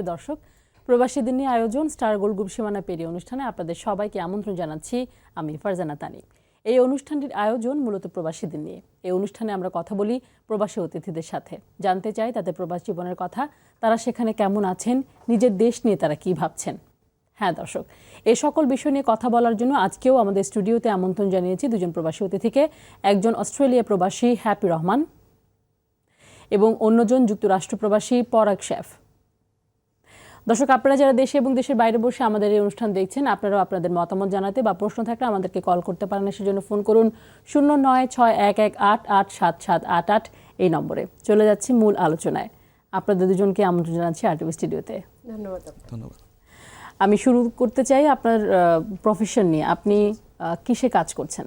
প্রিয় দর্শক, প্রবাসীদের নিয়ে আয়োজন স্টার গোল্ড গ্রুপ সীমানা পেরিয়ে অনুষ্ঠানে আপনাদের সবাইকে আমন্ত্রণ জানাচ্ছি আমি ফারজানা তানি। এই অনুষ্ঠানটির আয়োজন মূলত প্রবাসীদের নিয়ে। এই অনুষ্ঠানে আমরা কথা বলি প্রবাসী অতিথিদের সাথে, জানতে চাই তাদের প্রবাস জীবনের কথা, তারা সেখানে কেমন আছেন, নিজের দেশ নিয়ে তারা কি ভাবছেন। হ্যাঁ দর্শক, এই সকল বিষয় নিয়ে কথা বলার জন্য আজকেও আমাদের স্টুডিওতে আমন্ত্রণ জানিয়েছি দুজন প্রবাসী অতিথিকে। একজন অস্ট্রেলিয়া প্রবাসী হ্যাপি রহমান এবং অন্যজন যুক্তরাষ্ট্র প্রবাসী পরাগ শেফ। দর্শক, আপনারা যারা দেশে এবং দেশের বাইরে বসে আমাদের এই অনুষ্ঠান দেখছেন, আপনারাও আপনাদের মতামত জানাতে বা প্রশ্ন থাকলে আমাদেরকে কল করতে পারেন। সেজন্য ফোন করুন 0961187788 এই নম্বরে। চলে যাচ্ছি মূল আলোচনায়। আপনাদের দুজনকে আমন্ত্রণ জানাচ্ছি আরটিভি স্টুডিওতে। ধন্যবাদ। আমি শুরু করতে চাই আপনার প্রফেশন নিয়ে। আপনি কিসে কাজ করছেন?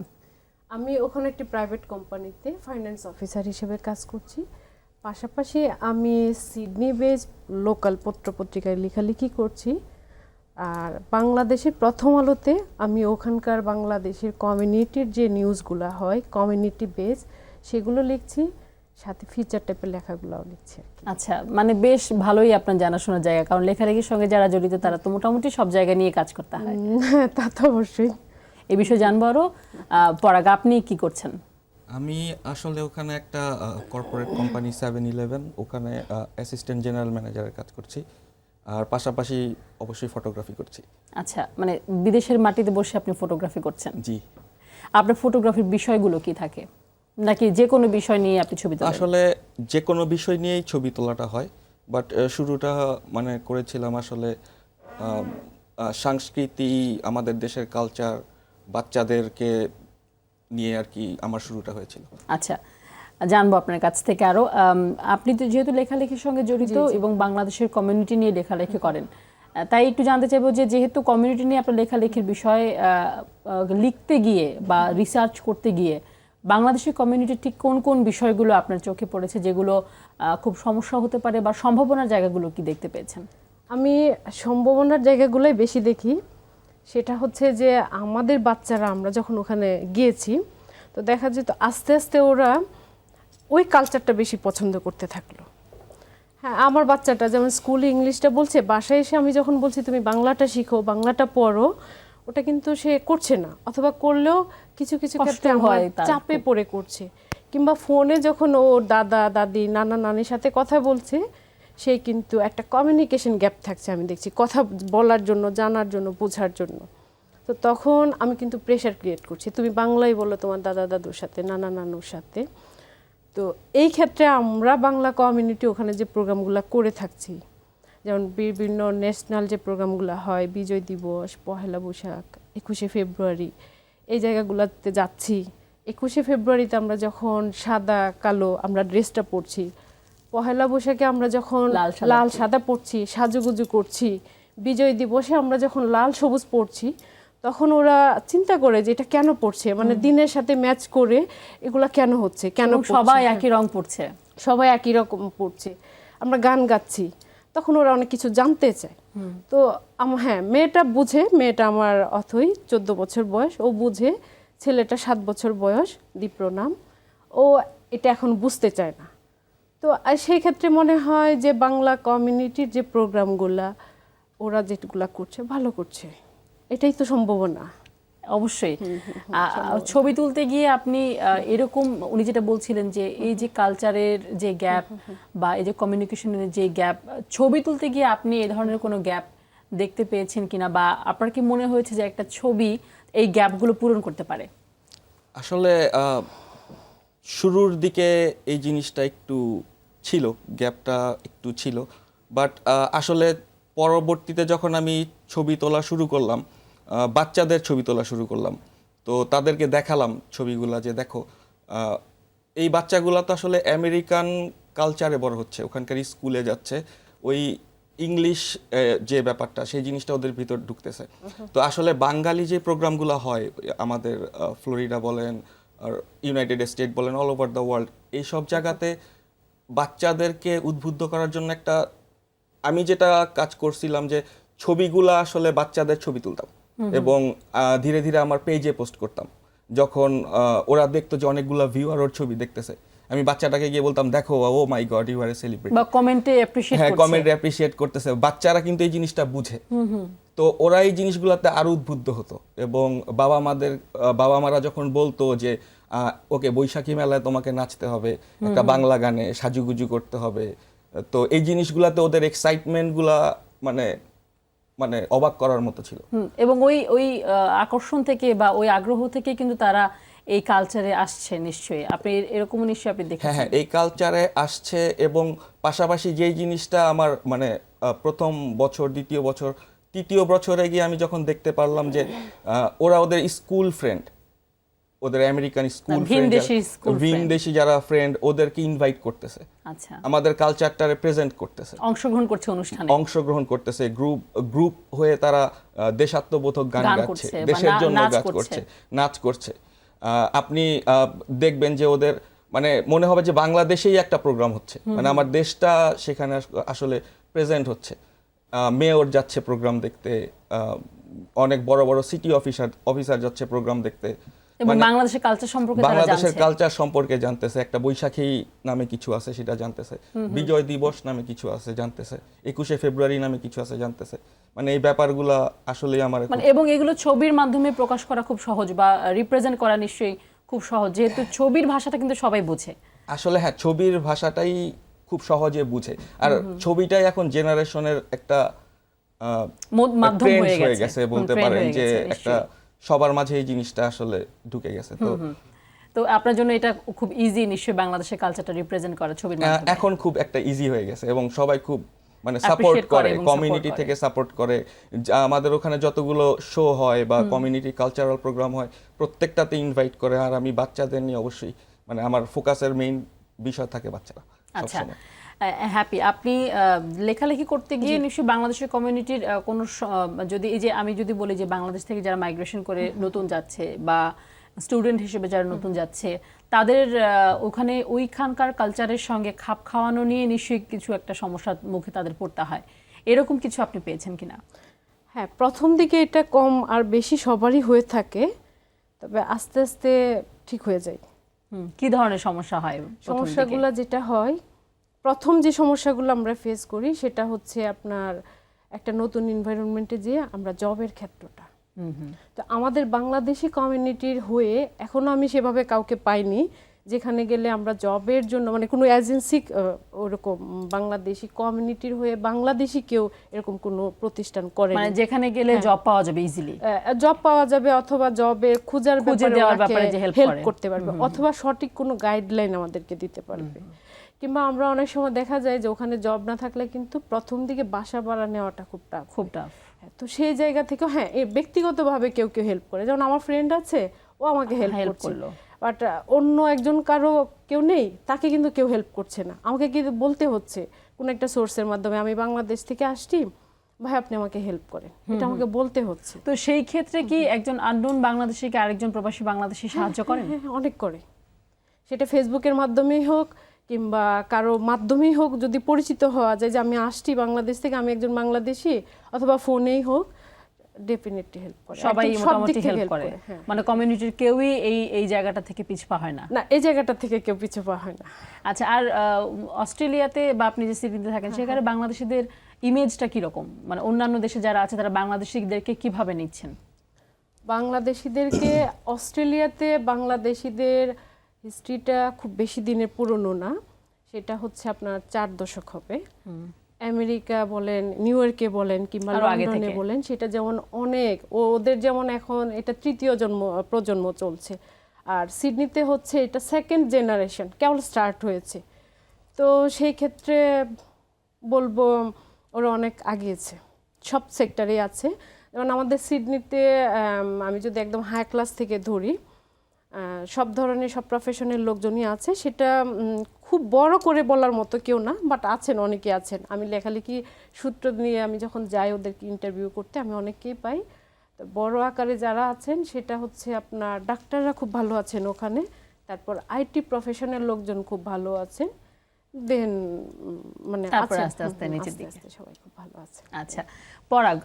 আমি ওখানে একটি প্রাইভেট কোম্পানিতে ফাইন্যান্স অফিসার হিসেবে কাজ করছি। পাশাপাশি আমি সিডনি বেস লোকাল পত্রপত্রিকায় লেখালেখি করছি। আর বাংলাদেশের প্রথম আলোতে আমি ওখানকার বাংলাদেশের কমিউনিটির যে নিউজগুলো হয় কমিউনিটি বেস সেগুলো লিখছি, সাথে ফিচার টাইপের লেখাগুলোও লিখছি। আচ্ছা, মানে বেশ ভালোই আপনার জানাশোনার জায়গা, কারণ লেখালেখির সঙ্গে যারা জড়িত তারা তো মোটামুটি সব জায়গা নিয়ে কাজ করতে হয়। তা তো অবশ্যই। এই বিষয়ে জানবো আরো। পরাগ, আপনি কি করছেন? আমি আসলে ওখানে একটা কর্পোরেট কোম্পানি 7-11 ওখানে অ্যাসিস্ট্যান্ট জেনারেল ম্যানেজারের কাজ করছি, আর পাশাপাশি অবশ্যই ফটোগ্রাফি করছি। আচ্ছা, মানে বিদেশের মাটিতে বসে আপনি ফটোগ্রাফি করছেন? জি। আপনার ফটোগ্রাফির বিষয়গুলো কি থাকে, নাকি যে কোনো বিষয় নিয়ে আপনি ছবি তোলেন? আসলে যে কোনো বিষয় নিয়েই ছবি তোলাটা হয়, বাট শুরুটা মানে করেছিলাম আসলে সংস্কৃতি, আমাদের দেশের কালচার, বাচ্চাদেরকে নিয়ে আর কি আমার শুরুটা হয়েছিল। আচ্ছা, জানবো আপনার কাছ থেকে আরো। আপনি তো যেহেতু লেখালেখির সঙ্গে জড়িত এবং বাংলাদেশের কমিউনিটি নিয়ে লেখালেখি করেন, তাই একটু জানতে চাইবো যে যেহেতু কমিউনিটি নিয়ে আপনার লেখালেখির বিষয়ে লিখতে গিয়ে বা রিসার্চ করতে গিয়ে বাংলাদেশের কমিউনিটির ঠিক কোন কোন বিষয়গুলো আপনার চোখে পড়েছে, যেগুলো খুব সমস্যা হতে পারে, বা সম্ভাবনার জায়গাগুলো কি দেখতে পেয়েছেন? আমি সম্ভাবনার জায়গাগুলোই বেশি দেখি। সেটা হচ্ছে যে আমাদের বাচ্চারা আমরা যখন ওখানে গিয়েছি তো দেখা যেত আস্তে আস্তে ওরা ওই কালচারটা বেশি পছন্দ করতে থাকলো। হ্যাঁ, আমার বাচ্চাটা যেমন স্কুলে ইংলিশটা বলছে, বাসায় এসে আমি যখন বলছি তুমি বাংলাটা শিখো, বাংলাটা পড়ো, ওটা কিন্তু সে করছে না, অথবা করলেও কিছু কিছু ক্ষেত্রে হয় চাপে পড়ে করছে। কিংবা ফোনে যখন ওর দাদা দাদি নানা নানির সাথে কথা বলছে, সেই কিন্তু একটা কমিউনিকেশন গ্যাপ থাকছে। আমি দেখছি কথা বলার জন্য, জানার জন্য, বোঝার জন্য। তো তখন আমি কিন্তু প্রেশার ক্রিয়েট করছি, তুমি বাংলাই বলো তোমার দাদা দাদুর সাথে, নানা নানুর সাথে। তো এই ক্ষেত্রে আমরা বাংলা কমিউনিটি ওখানে যে প্রোগ্রামগুলো করে থাকছি, যেমন বিভিন্ন ন্যাশনাল যে প্রোগ্রামগুলো হয়, বিজয় দিবস, পহেলা বৈশাখ, 21শে ফেব্রুয়ারি, এই জায়গাগুলোতে যাচ্ছি। 21শে ফেব্রুয়ারিতে আমরা যখন সাদা কালো আমরা ড্রেসটা পরছি, পহেলা বৈশাখে আমরা যখন লাল সাদা পরছি, সাজুগুজু করছি, বিজয় দিবসে আমরা যখন লাল সবুজ পরছি, তখন ওরা চিন্তা করে যে এটা কেন পড়ছে, মানে দিনের সাথে ম্যাচ করে এগুলা কেন হচ্ছে, কেন সবাই একই রং পড়ছে, সবাই একই রকম পড়ছে, আমরা গান গাচ্ছি, তখন ওরা অনেক কিছু জানতে চায়। তো হ্যাঁ, মেয়েটা বুঝে, মেয়েটা আমার অথই 14 বছর বয়স, ও বুঝে। ছেলেটা 7 বছর বয়স, দীপ্র নাম, ও এটা এখন বুঝতে চায় না। তো সেই ক্ষেত্রে মনে হয় যে বাংলা কমিউনিটির যে প্রোগ্রামগুলা ওরা যেগুলা করছে ভালো করছে, এটাই তো সম্ভাবনা। অবশ্যই। ছবি তুলতে গিয়ে আপনি এরকম, উনি যেটা বলছিলেন যে এই যে কালচারের যে গ্যাপ বা এই যে কমিউনিকেশনের যে গ্যাপ, ছবি তুলতে গিয়ে আপনি এই ধরনের কোনো গ্যাপ দেখতে পেয়েছেন কিনা, বা আপনার কি মনে হয়েছে যে একটা ছবি এই গ্যাপগুলো পূরণ করতে পারে? আসলে শুরুর দিকে এই জিনিসটা একটু ছিল, গ্যাপটা একটু ছিল, বাট আসলে পরবর্তীতে যখন আমি ছবি তোলা শুরু করলাম, বাচ্চাদের ছবি তোলা শুরু করলাম, তো তাদেরকে দেখালাম ছবিগুলা যে দেখো এই বাচ্চাগুলা তো আসলে আমেরিকান কালচারে বড় হচ্ছে, ওখানকার স্কুলে যাচ্ছে, ওই ইংলিশ যে ব্যাপারটা সেই জিনিসটা ওদের ভিতর ঢুকতেছে। তো আসলে বাঙালি যে প্রোগ্রামগুলো হয় আমাদের ফ্লোরিডা বলেন আর ইউনাইটেড স্টেট বলেন, অল ওভার দ্য ওয়ার্ল্ড, এই সব জায়গাতে বাচ্চাদেরকে উদ্বুদ্ধ করার জন্য একটা আমি যেটা কাজ করছিলাম যে ছবিগুলা আসলে বাচ্চাদের ছবি তুলতাম এবং ধীরে ধীরে আমার পেজে পোস্ট করতাম। যখন ওরা দেখতো যে অনেকগুলা ভিউয়ার ওর ছবি দেখতেছে, আমি বাচ্চাটাকে গিয়ে বলতাম, দেখো oh my god you are a celebrity, বা কমেন্টে অ্যাপ্রিশিয়েট হ্যাঁ করছে। কমেন্ট অ্যাপ্রিশিয়েট করতেছে। বাচ্চারা কিন্তু এই জিনিসটা বুঝে, তো ওরা এই জিনিসগুলোতে আরো উদ্বুদ্ধ হতো। এবং বাবা মারা যখন বলতো যে ওকে বৈশাখী মেলায় তোমাকে নাচতে হবে, একটা বাংলা গানে সাজুগুজু করতে হবে, তো এই জিনিসগুলাতে ওদের এক্সাইটমেন্টগুলা মানে মানে অবাক করার মতো ছিল। এবং ওই ওই আকর্ষণ থেকে বা ওই আগ্রহ থেকে কিন্তু তারা এই কালচারে আসছে নিশ্চয়ই। আপনি এরকম নিশ্চয়ই আপনি হ্যাঁ দেখেছেন। হ্যাঁ, এই কালচারে আসছে। এবং পাশাপাশি যেই জিনিসটা আমার মানে প্রথম বছর, দ্বিতীয় বছর, তৃতীয় বছরে গিয়ে আমি যখন দেখতে পারলাম যে ওরা ওদের স্কুল ফ্রেন্ড, ওদের আমেরিকান স্কুল ভিনদেশী স্কুল ভিনদেশী যারা ফ্রেন্ড, ওদেরকে ইনভাইট করতেছে, আচ্ছা, আমাদের কালচারটা রিপ্রেজেন্ট করতেছে, অংশগ্রহণ করছে অনুষ্ঠানে, অংশগ্রহণ করতেছে, গ্রুপ হয়ে তারা দেশাত্মবোধক গান গাচ্ছে, করছে বা দেশের জন্য নাচ গান করছে, নাচ করছে। আপনি দেখবেন যে ওদের মানে মনে হবে যে বাংলাদেশেই একটা প্রোগ্রাম হচ্ছে, মানে আমার দেশটা সেখানে আসলে প্রেজেন্ট হচ্ছে। মেয়র যাচ্ছে প্রোগ্রাম দেখতে, অনেক বড় বড় সিটি অফিসার যাচ্ছে প্রোগ্রাম দেখতে, এবং বাংলাদেশের কালচার সম্পর্কে তারা বাংলাদেশের জানছে। কালচার সম্পর্কে জানতেছে। একটা বৈশাখী নামে কিছু আছে সেটা জানতেছে, বিজয় দিবস নামে কিছু আছে জানতেছে, 21শে ফেব্রুয়ারি নামে কিছু আছে জানতেছে। মানে এই ব্যাপারগুলা আসলে আমার মানে এবং এগুলো ছবির মাধ্যমে প্রকাশ করা খুব সহজ বা রিপ্রেজেন্ট করা নিশ্চয়ই খুব সহজ, যেহেতু ছবির ভাষাটা কিন্তু সবাই বুঝে। আসলে হ্যাঁ, ছবির ভাষাটাই খুব সহজে বুঝে। আর ছবিটাই এখন জেনারেশনের একটা মাধ্যম ট্রেন্ড হয়ে হয়ে গেছে বলতে trend পারেন, হয়ে যে গেছে, একটা সবার মাঝে এই জিনিসটা আসলে ঢুকে গেছে। তো তো আপনার জন্য এটা খুব ইজি নিশ্চয়ই বাংলাদেশের কালচারটা রিপ্রেজেন্ট করা ছবির মাধ্যমে। এখন খুব একটা ইজি হয়ে গেছে এবং সবাই খুব মানে Appreciate সাপোর্ট করে করে, এবং কমিউনিটি support থেকে সাপোর্ট করে। আমাদের ওখানে যতগুলো শো হয় বা কমিউনিটি কালচারাল প্রোগ্রাম হয় প্রত্যেকটাতে ইনভাইট করে। আর আমি বাচ্চাদের নিয়ে অবশ্যই মানে আমার ফোকাসের মেইন বিষয় থাকে বাচ্চারা আচ্ছা, সবসময়। হ্যাপি, আপনি লেখালেখি করতে গিয়ে নিশ্চয়ই বাংলাদেশের কমিউনিটির কোনো যদি এই যে আমি যদি বলি যে বাংলাদেশ থেকে যারা মাইগ্রেশন করে নতুন যাচ্ছে বা স্টুডেন্ট হিসেবে যারা নতুন যাচ্ছে, তাদের ওখানে ওইখানকার কালচারের সঙ্গে খাপ খাওয়ানো নিয়ে নিশ্চয়ই কিছু একটা সমস্যার মুখে তাদের পড়তে হয়। এরকম কিছু আপনি পেয়েছেন কিনা? হ্যাঁ, প্রথম দিকে এটা কম আর বেশি সবারই হয়ে থাকে, তবে আস্তে আস্তে ঠিক হয়ে যায়। কি ধরনের সমস্যা হয়? সমস্যাগুলো যেটা হয়, প্রথম যে সমস্যাগুলো আমরা ফেস করি সেটা হচ্ছে আপনার একটা নতুন এনভায়রনমেন্টে যেয়ে আমরা জবের ক্ষেত্রটা। তো আমাদের বাংলাদেশি কমিউনিটির হয়ে এখনো আমি সেভাবে কাউকে পাইনি যেখানে গেলে আমরা জবের জন্য মানে কোনো এজেন্সি ওরকম বাংলাদেশি কমিউনিটির হয়ে বাংলাদেশি কেউ এরকম কোনো প্রতিষ্ঠান করে, মানে যেখানে গেলে জব পাওয়া যাবে ইজিলি, জব পাওয়া যাবে অথবা জবের খুঁজে দেওয়ার ব্যাপারে যে হেল্প করতে পারবে অথবা সঠিক কোনো গাইডলাইন আমাদেরকে দিতে পারবে। কিংবা আমরা অনেক সময় দেখা যায় যে ওখানে জব না থাকলে কিন্তু প্রথম দিকে বাসা ভাড়া নেওয়াটা খুব টাফ। তো সেই জায়গা থেকে হ্যাঁ ব্যক্তিগতভাবে কেউ হেল্প করে, যেমন আমার ফ্রেন্ড আছে ও আমাকে হেল্প করলো, বাট অন্য একজন কারো কেউ নেই, তাকে কিন্তু কেউ হেল্প করছে না, আমাকে কিন্তু বলতে হচ্ছে কোন একটা সোর্সের মাধ্যমে আমি বাংলাদেশ থেকে আসছি ভাই আপনি আমাকে হেল্প করেন, এটা আমাকে বলতে হচ্ছে। তো সেই ক্ষেত্রে কি একজন আননোন বাংলাদেশিকে আরেকজন প্রবাসী বাংলাদেশি সাহায্য করেন? হ্যাঁ, অনেক করে, সেটা ফেসবুকের মাধ্যমেই হোক কিংবা কারো মাধ্যমেই হোক, যদি পরিচিত হওয়া যায় যে আমি আসছি বাংলাদেশ থেকে, আমি একজন বাংলাদেশি, অথবা ফোনেই হোক, ডেফিনেটলি হেল্প করে, সবাই মোটামুটি হেল্প করে। মানে কমিউনিটির কেউই এই জায়গাটা থেকে পিছপা হয় না। না, এই জায়গাটা থেকে কেউ পিছপা হয় না। আচ্ছা, আর অস্ট্রেলিয়াতে বা আপনি যে সিডনিতে থাকেন সেখানে বাংলাদেশিদের ইমেজটা কি রকম? মানে অন্যান্য দেশে যারা আছে তারা বাংলাদেশিদেরকে কিভাবে নিচ্ছেন? বাংলাদেশিদেরকে অস্ট্রেলিয়াতে বাংলাদেশিদের হিস্ট্রিটা খুব বেশি দিনের পুরনো না, সেটা হচ্ছে আপনার 4 দশক হবে। আমেরিকা বলেন, নিউ ইয়র্কে বলেন কিংবা লন্ডনে বলেন, সেটা যেমন অনেক ওদের যেমন এখন এটা তৃতীয় প্রজন্ম চলছে, আর সিডনিতে হচ্ছে এটা সেকেন্ড জেনারেশন কেবল স্টার্ট হয়েছে। তো সেই ক্ষেত্রে বলবো ওরা অনেক আগিয়েছে, সব সেক্টরেই আছে। যেমন আমাদের সিডনিতে আমি যদি একদম হাই ক্লাস থেকে ধরি, সব ধরনের সব প্রফেশনের লোকজনই আছে, সেটা খুব বড় করে বলার মতো কেউ না, বাট আছেন, অনেকে আছেন। আমি লেখালেখি সূত্র নিয়ে আমি যখন যাই ওদেরকে ইন্টারভিউ করতে আমি অনেককেই পাই। তো বড় আকারে যারা আছেন সেটা হচ্ছে আপনার ডাক্তাররা খুব ভালো আছেন ওখানে, তারপর আইটি প্রফেশনের লোকজন খুব ভালো আছেন, দেন মানে আস্তে আস্তে নিচের দিকে সবাই খুব ভালো আছে। আচ্ছা পরাগ,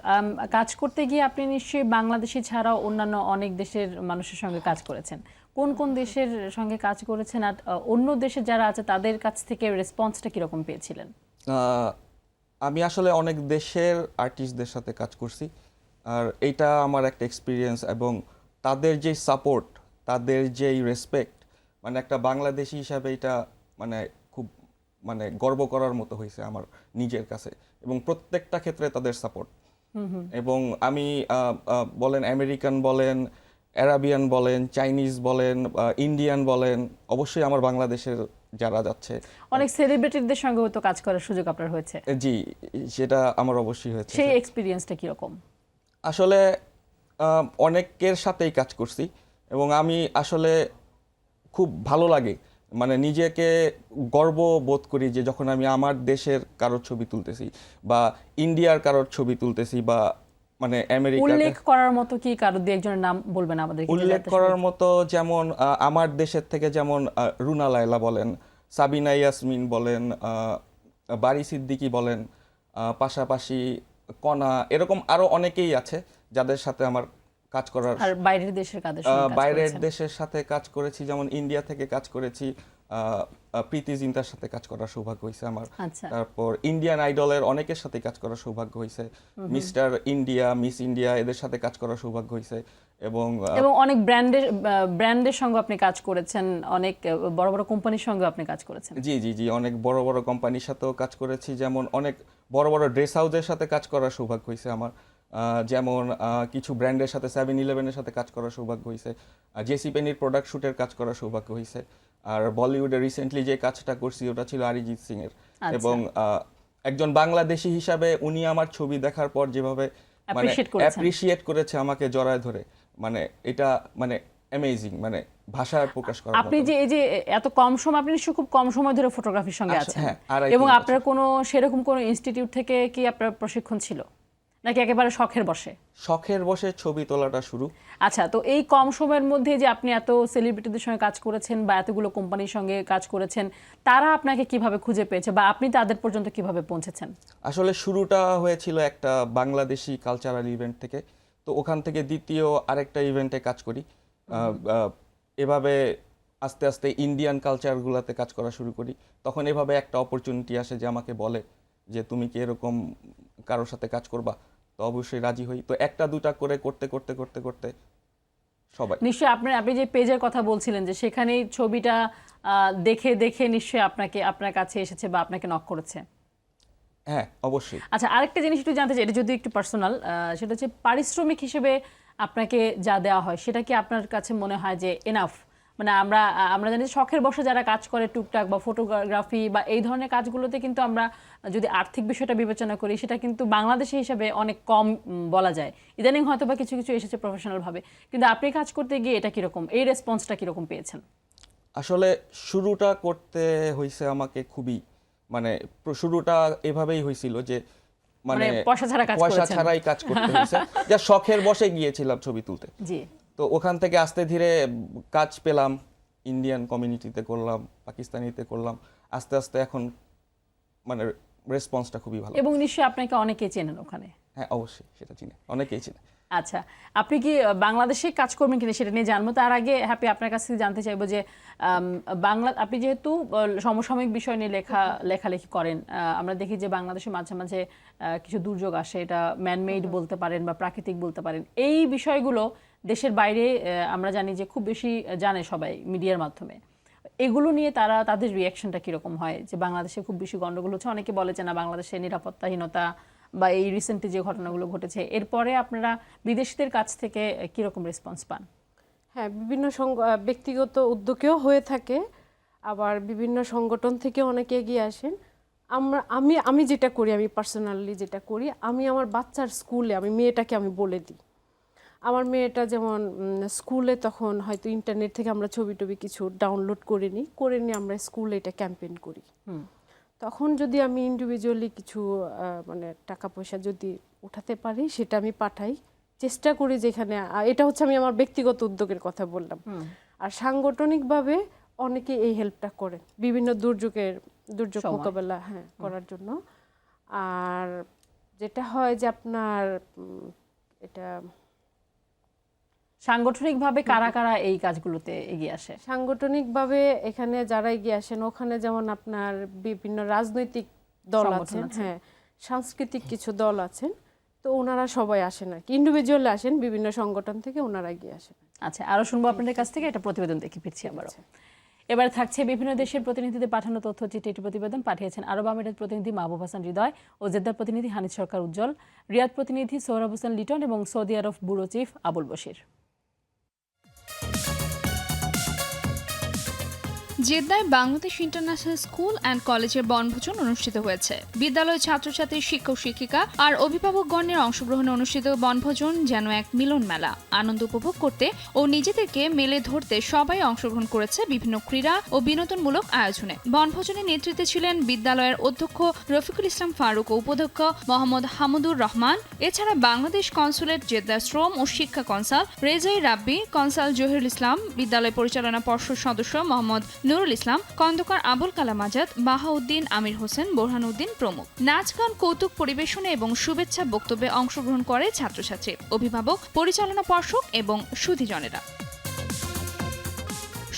কাজ করতে গিয়ে আপনি নিশ্চয়ই বাংলাদেশি ছাড়াও অন্যান্য অনেক দেশের মানুষের সঙ্গে কাজ করেছেন, কোন কোন দেশের সঙ্গে কাজ করেছেন, আর অন্য দেশে যারা আছে তাদের কাছ থেকে রেসপন্সটা কিরকম পেয়েছিলেন? আহ, আমি আসলে অনেক দেশের আর্টিস্টদের সাথে কাজ করছি, আর এইটা আমার একটা এক্সপিরিয়েন্স, এবং তাদের যে সাপোর্ট, তাদের যেই রেসপেক্ট, মানে একটা বাংলাদেশি হিসাবে এটা মানে খুব মানে গর্ব করার মতো হয়েছে আমার নিজের কাছে, এবং প্রত্যেকটা ক্ষেত্রে তাদের সাপোর্ট। এবং আমি বলেন আমেরিকান বলেন, অ্যারাবিয়ান বলেন, চাইনিজ বলেন, ইন্ডিয়ান বলেন, অবশ্যই আমার বাংলাদেশের যারা যাচ্ছে অনেক সেলিব্রিটিদের সঙ্গে তো কাজ করার সুযোগ আপনার হয়েছে, জি, সেটা আমার অবশ্যই হয়েছে। সেই এক্সপিরিয়েন্সটা কিরকম? আসলে অনেকের সাথেই কাজ করছি, এবং আমি আসলে খুব ভালো লাগে, মানে নিজেকে গর্ব বোধ করি যে যখন আমি আমার দেশের কারোর ছবি তুলতেছি, বা ইন্ডিয়ার কারোর ছবি তুলতেছি, বা মানে আমেরিকা। উল্লেখ করার মতো কি কারো দুই একজনের নাম বলবেন আমাদের? উল্লেখ করার মতো যেমন আমার দেশের থেকে যেমন রুনা লায়লা বলেন, সাবিনা ইয়াসমিন বলেন, বারি সিদ্দিকী বলেন, পাশাপাশি কণা, এরকম আরো অনেকেই আছে যাদের সাথে আমার কাজ করার। আর বাইরের দেশের কাদের সঙ্গে কাজ বাইরের করেছেন? দেশের সাথে কাজ করেছি, যেমন ইন্ডিয়া থেকে কাজ করেছি, প্রীতি জিন্তার সাথে কাজ করার সৌভাগ্য হয়েছে আমার। আচ্ছা। তারপর ইন্ডিয়ান আইডলের অনেকের সাথে কাজ করার সৌভাগ্য হয়েছে, মিস্টার ইন্ডিয়া, মিস ইন্ডিয়া, এদের সাথে কাজ করার সৌভাগ্য হয়েছে। এবং এবং অনেক ব্র্যান্ডের সঙ্গে আপনি কাজ করেছেন, অনেক বড় বড় কোম্পানির সঙ্গে আপনি কাজ করেছেন। জি জি জি, অনেক বড় বড় কোম্পানির সাথেও কাজ করেছি, যেমন অনেক বড় বড় ড্রেস হাউসের সাথে কাজ করার সৌভাগ্য হয়েছে আমার। যেমন কিছু ব্র্যান্ডের সাথে 7-Eleven-এর সাথে কাজ করার সৌভাগ্য হয়েছে, জেসি পেনির প্রোডাক্ট শুটের কাজ করার সৌভাগ্য হয়েছে। আর বলিউডে রিসেন্টলি যে কাজটা করছি ওটা ছিল অরিজিৎ সিং এর। আচ্ছা। এবং একজন বাংলাদেশি হিসাবে উনি আমার ছবি দেখার পর যেভাবে মানে অ্যাপ্রিশিয়েট করেছে আমাকে জড়ায় ধরে, মানে এটা মানে অ্যামেজিং, মানে ভাষায় প্রকাশ করার মতো। আপনি যে এই যে এত কম সময়, আপনি নিশ্চয়ই খুব কম সময় ধরে ফটোগ্রাফির সঙ্গে আছেন, হ্যাঁ, 2.5 এবং 3 আপনার কোনো সেরকম কোনো ইনস্টিটিউট থেকে কি আপনার প্রশিক্ষণ ছিল, নাকি একেবারে শখের বশে? শখের বসে ছবি তোলাটা শুরু। আচ্ছা, তো এই কম সময়ের মধ্যে যে আপনি এত সেলিব্রিটিদের সঙ্গে কাজ করেছেন বা এতগুলো কোম্পানির সঙ্গে কাজ করেছেন, তারা আপনাকে কিভাবে খুঁজে পেয়েছে বা আপনি তাদের পর্যন্ত কিভাবে পৌঁছেছেন? আসলে শুরুটা হয়েছিল একটা বাংলাদেশি কালচারাল ইভেন্ট থেকে, তো ওখান থেকে দ্বিতীয় আরেকটা ইভেন্টে কাজ করি। এভাবে আস্তে আস্তে ইন্ডিয়ান কালচারগুলোতে কাজ করা শুরু করি। তখন এভাবে একটা অপরচুনিটি আসে যে আমাকে বলে যে তুমি কি এরকম কারোর সাথে কাজ করবা, তো অবশ্যই রাজি হই। তো একটা দুটা করে করতে করতে করতে করতে সবাই। নিশ্চয়ই আপনি যে পেজের কথা বলছিলেন যে সেখানেই ছবিটা দেখে দেখে নিশ্চয়ই আপনার কাছে এসেছে বা আপনাকে নক করেছে। হ্যাঁ, অবশ্যই। আচ্ছা, আরেকটা জিনিস একটু জানতে চাই, এটা যদি একটু পার্সোনাল, সেটা হচ্ছে পারিশ্রমিক হিসেবে আপনাকে যা দেওয়া হয় সেটা কি আপনার কাছে মনে হয় যে এনাফ? মানে আমরা জানি শখের বশে যারা কাজ করে টুকটাক বা ফটোগ্রাফি বা এই ধরনের কাজগুলোতে কিন্তু আমরা যদি আর্থিক বিষয়টা বিবেচনা করি সেটা কিন্তু বাংলাদেশি হিসাবে অনেক কম বলা যায়। ইদানিং হয়তো বা কিছু কিছু এসেছে প্রফেশনাল ভাবে, কিন্তু আপনি কাজ করতে গিয়ে এটা কিরকম, এই রেসপন্সটা কিরকম পেয়েছেন? আসলে শুরুটা করতে হয়েছে আমাকে খুবই, মানে শুরুটা এভাবেই হয়েছিল যে মানে পয়সা ছাড়াই কাজ করতে হয়েছে, যা শখের বশে গিয়েছিলাম ছবি তুলতে। জি। তো ওখান থেকে আস্তে ধীরে কাজ পেলাম, ইন্ডিয়ান কমিউনিটিতে করলাম, পাকিস্তানিতে করলাম, আস্তে আস্তে এখন মানে রেসপন্সটা খুবই ভালো। এবং নিশ্চয়ই আপনাকে অনেকেই চেনেন ওখানে। হ্যাঁ, অবশ্যই সেটা চিনে, অনেকেই চিনে। আচ্ছা, আপনি কি বাংলাদেশে কাজ করবেন কিনা সেটা নিয়ে জানবো। তার আগে হ্যাপি আপনার কাছ থেকে জানতে চাইবো যে আপনি যেহেতু সমসাময়িক বিষয় নিয়ে লেখালেখি করেন, আমরা দেখি যে বাংলাদেশে মাঝে মাঝে কিছু দুর্যোগ আসে, এটা ম্যানমেড বলতে পারেন বা প্রাকৃতিক বলতে পারেন। এই বিষয়গুলো দেশের বাইরে আমরা জানি যে খুব বেশি জানে সবাই মিডিয়ার মাধ্যমে। এগুলো নিয়ে তাদের রিয়াকশনটা কিরকম হয় যে বাংলাদেশে খুব বেশি গন্ডগোল হচ্ছে? অনেকে বলে যে না, বাংলাদেশে নিরাপত্তাহীনতা বা এই রিসেন্টলি যে ঘটনাগুলো ঘটেছে, এরপরে আপনারা বিদেশিদের কাছ থেকে কিরকম রেসপন্স পান? হ্যাঁ, বিভিন্ন ব্যক্তিগত উদ্যোগেও হয়ে থাকে, আবার বিভিন্ন সংগঠন থেকে অনেকে এগিয়ে আসেন। আমি যেটা করি, আমি পার্সোনালি যেটা করি, আমি আমার বাচ্চার স্কুলে আমি মেয়েটাকে আমি বলে দিই। আমার মেয়েটা যেমন স্কুলে তখন হয়তো ইন্টারনেট থেকে আমরা ছবি টবি কিছু ডাউনলোড করে নিই আমরা স্কুলে এটা ক্যাম্পেইন করি। তখন যদি আমি ইন্ডিভিজুয়ালি কিছু মানে টাকা পয়সা যদি উঠাতে পারি সেটা আমি পাঠাই, চেষ্টা করি যেখানে। এটা হচ্ছে আমি আমার ব্যক্তিগত উদ্যোগের কথা বললাম। আর সাংগঠনিকভাবে অনেকে এই হেল্পটা করেন বিভিন্ন দুর্যোগ মোকাবেলা করার জন্য। আর যেটা হয় যে আপনার এটা সাংগঠনিকভাবে কারা কারা এই কাজগুলোতে এগিয়ে আসে? সাংগঠনিকভাবে এখানে যারা এগিয়ে আসেন ওখানে যেমন আপনার বিভিন্ন রাজনৈতিক দল সংগঠন আছেন, আছে। হ্যাঁ সাংস্কৃতিক কিছু দল আছেন, তো ওনারা সবাই আসেন আর কি, ইন্ডিভিজুয়াল আসেন, বিভিন্ন সংগঠন থেকে ওনারা এগিয়ে আসেন। আচ্ছা, আরো শুনবো আপনাদের কাছ থেকে, একটা প্রতিবেদন দেখে ফিরছি আবারও। এবার থাকছে বিভিন্ন দেশের প্রতিনিধিদের পাঠানো তথ্যচিত্রে একটি প্রতিবেদন পাঠিয়েছেন আরব আমিরাত প্রতিনিধি মাহবুব হাসান হৃদয় ও জেদ্দার প্রতিনিধি হানিফ সরকার উজ্জ্বল, রিয়াদ প্রতিনিধি সোহরাব হোসেন লিটন এবং সৌদি আরব ব্যুরো চিফ আবুল বশির। জেদ্দায় বাংলাদেশ ইন্টারন্যাশনাল স্কুল অ্যান্ড কলেজের বনভোজন অনুষ্ঠিত হয়েছে। বিদ্যালয়ের ছাত্রছাত্রী, শিক্ষক শিক্ষিকা আর অভিভাবকগণের অংশগ্রহণে অনুষ্ঠিত বনভোজন যেন এক মিলন মেলা। আনন্দ উপভোগ করতে ও নিজেদেরকে মেলে ধরতে সবাই অংশগ্রহণ করেছে বিভিন্ন ক্রীড়া ও বিনোদনমূলক আয়োজনে। বনভোজনের নেতৃত্বে ছিলেন বিদ্যালয়ের অধ্যক্ষ রফিকুল ইসলাম ফারুক ও উপাধ্যক্ষ মোহাম্মদ হামুদুর রহমান। এছাড়া বাংলাদেশ কনসুলেট, জেদ্দা শ্রম ও শিক্ষা কনসাল রেজাই রাব্বি, কনসাল জহিরুল ইসলাম, বিদ্যালয় পরিচালনা পর্ষদ সদস্য মোহাম্মদ নুরুল ইসলাম, খন্দকার আবুল কালাম আজাদ, বাহাউদ্দিন, আমির হোসেন, বোরহানউদ্দিন প্রমুখ। নাচ গান, কৌতুক পরিবেশনে এবং শুভেচ্ছা বক্তব্যে অংশগ্রহণ করে ছাত্রছাত্রী, অভিভাবক, পরিচালনা পর্ষদ এবং সুধীজনেরা।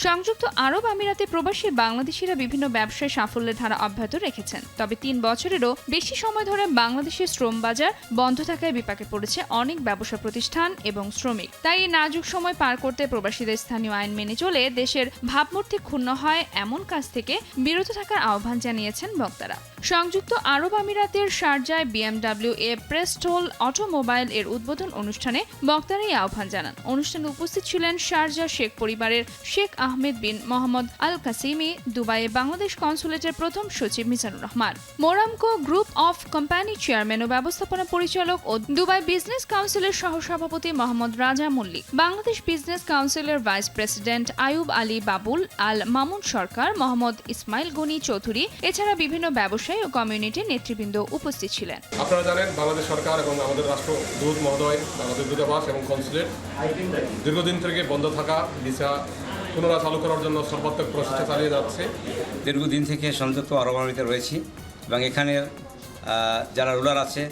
সংযুক্ত আরব আমিরাতে প্রবাসী বাংলাদেশিরা বিভিন্ন ব্যবসায় সাফল্যের ধারা অব্যাহত রেখেছেন। তবে ৩ বছরেরও বেশি সময় ধরে বাংলাদেশের শ্রম বাজার বন্ধ থাকায় বিপাকে পড়েছে অনেক ব্যবসা প্রতিষ্ঠান এবং শ্রমিক। তাই এই নাজুক সময় পার করতে প্রবাসীদের স্থানীয় আইন মেনে চলে দেশের ভাবমূর্তি ক্ষুণ্ণ হয় এমন কাজ থেকে বিরত থাকার আহ্বান জানিয়েছেন বক্তারা। সংযুক্ত আরব আমিরাতের শারজায় BMW এ প্রেস্টল অটোমোবাইল এর উদ্বোধন অনুষ্ঠানে বক্তারা এই আহ্বান জানান। অনুষ্ঠানে উপস্থিত ছিলেন শারজা শেখ পরিবারের শেখ আহমেদ বিন মোহাম্মদ আল কাসিমি, দুবাইয়ে বাংলাদেশ কনসুলেটের প্রথম সচিব Mizanur Rahman, Moramco group of company chairman ও ব্যবস্থাপনা পরিচালক ও দুবাই বিজনেস কাউন্সিলের সহসভাপতি মোহাম্মদ রাজা মল্লিক, বাংলাদেশ বিজনেস কাউন্সিলের ভাইস প্রেসিডেন্ট আয়ুব আলী বাবুল, আল মামুন সরকার, মোহাম্মদ ইসমাইল গনি চৌধুরী, এছাড়া বিভিন্ন ব্যবসায়ী ও কমিউনিটির নেতৃবৃন্দ উপস্থিত ছিলেন। আপনারা জানেন বাংলাদেশ সরকার এবং আমাদের রাষ্ট্রদূত মহোদয়, বাংলাদেশ দূতাবাস এবং কনসুলেট দীর্ঘদিন থেকে বন্ধ থাকা ভিসা পুনরায় চালু করার জন্য সর্বাত্মক প্রচেষ্টা চালিয়ে যাচ্ছে। দীর্ঘদিন থেকে সংযুক্ত আরব আমিরাতে রয়েছি এবং এখানে যারা রুলার আছে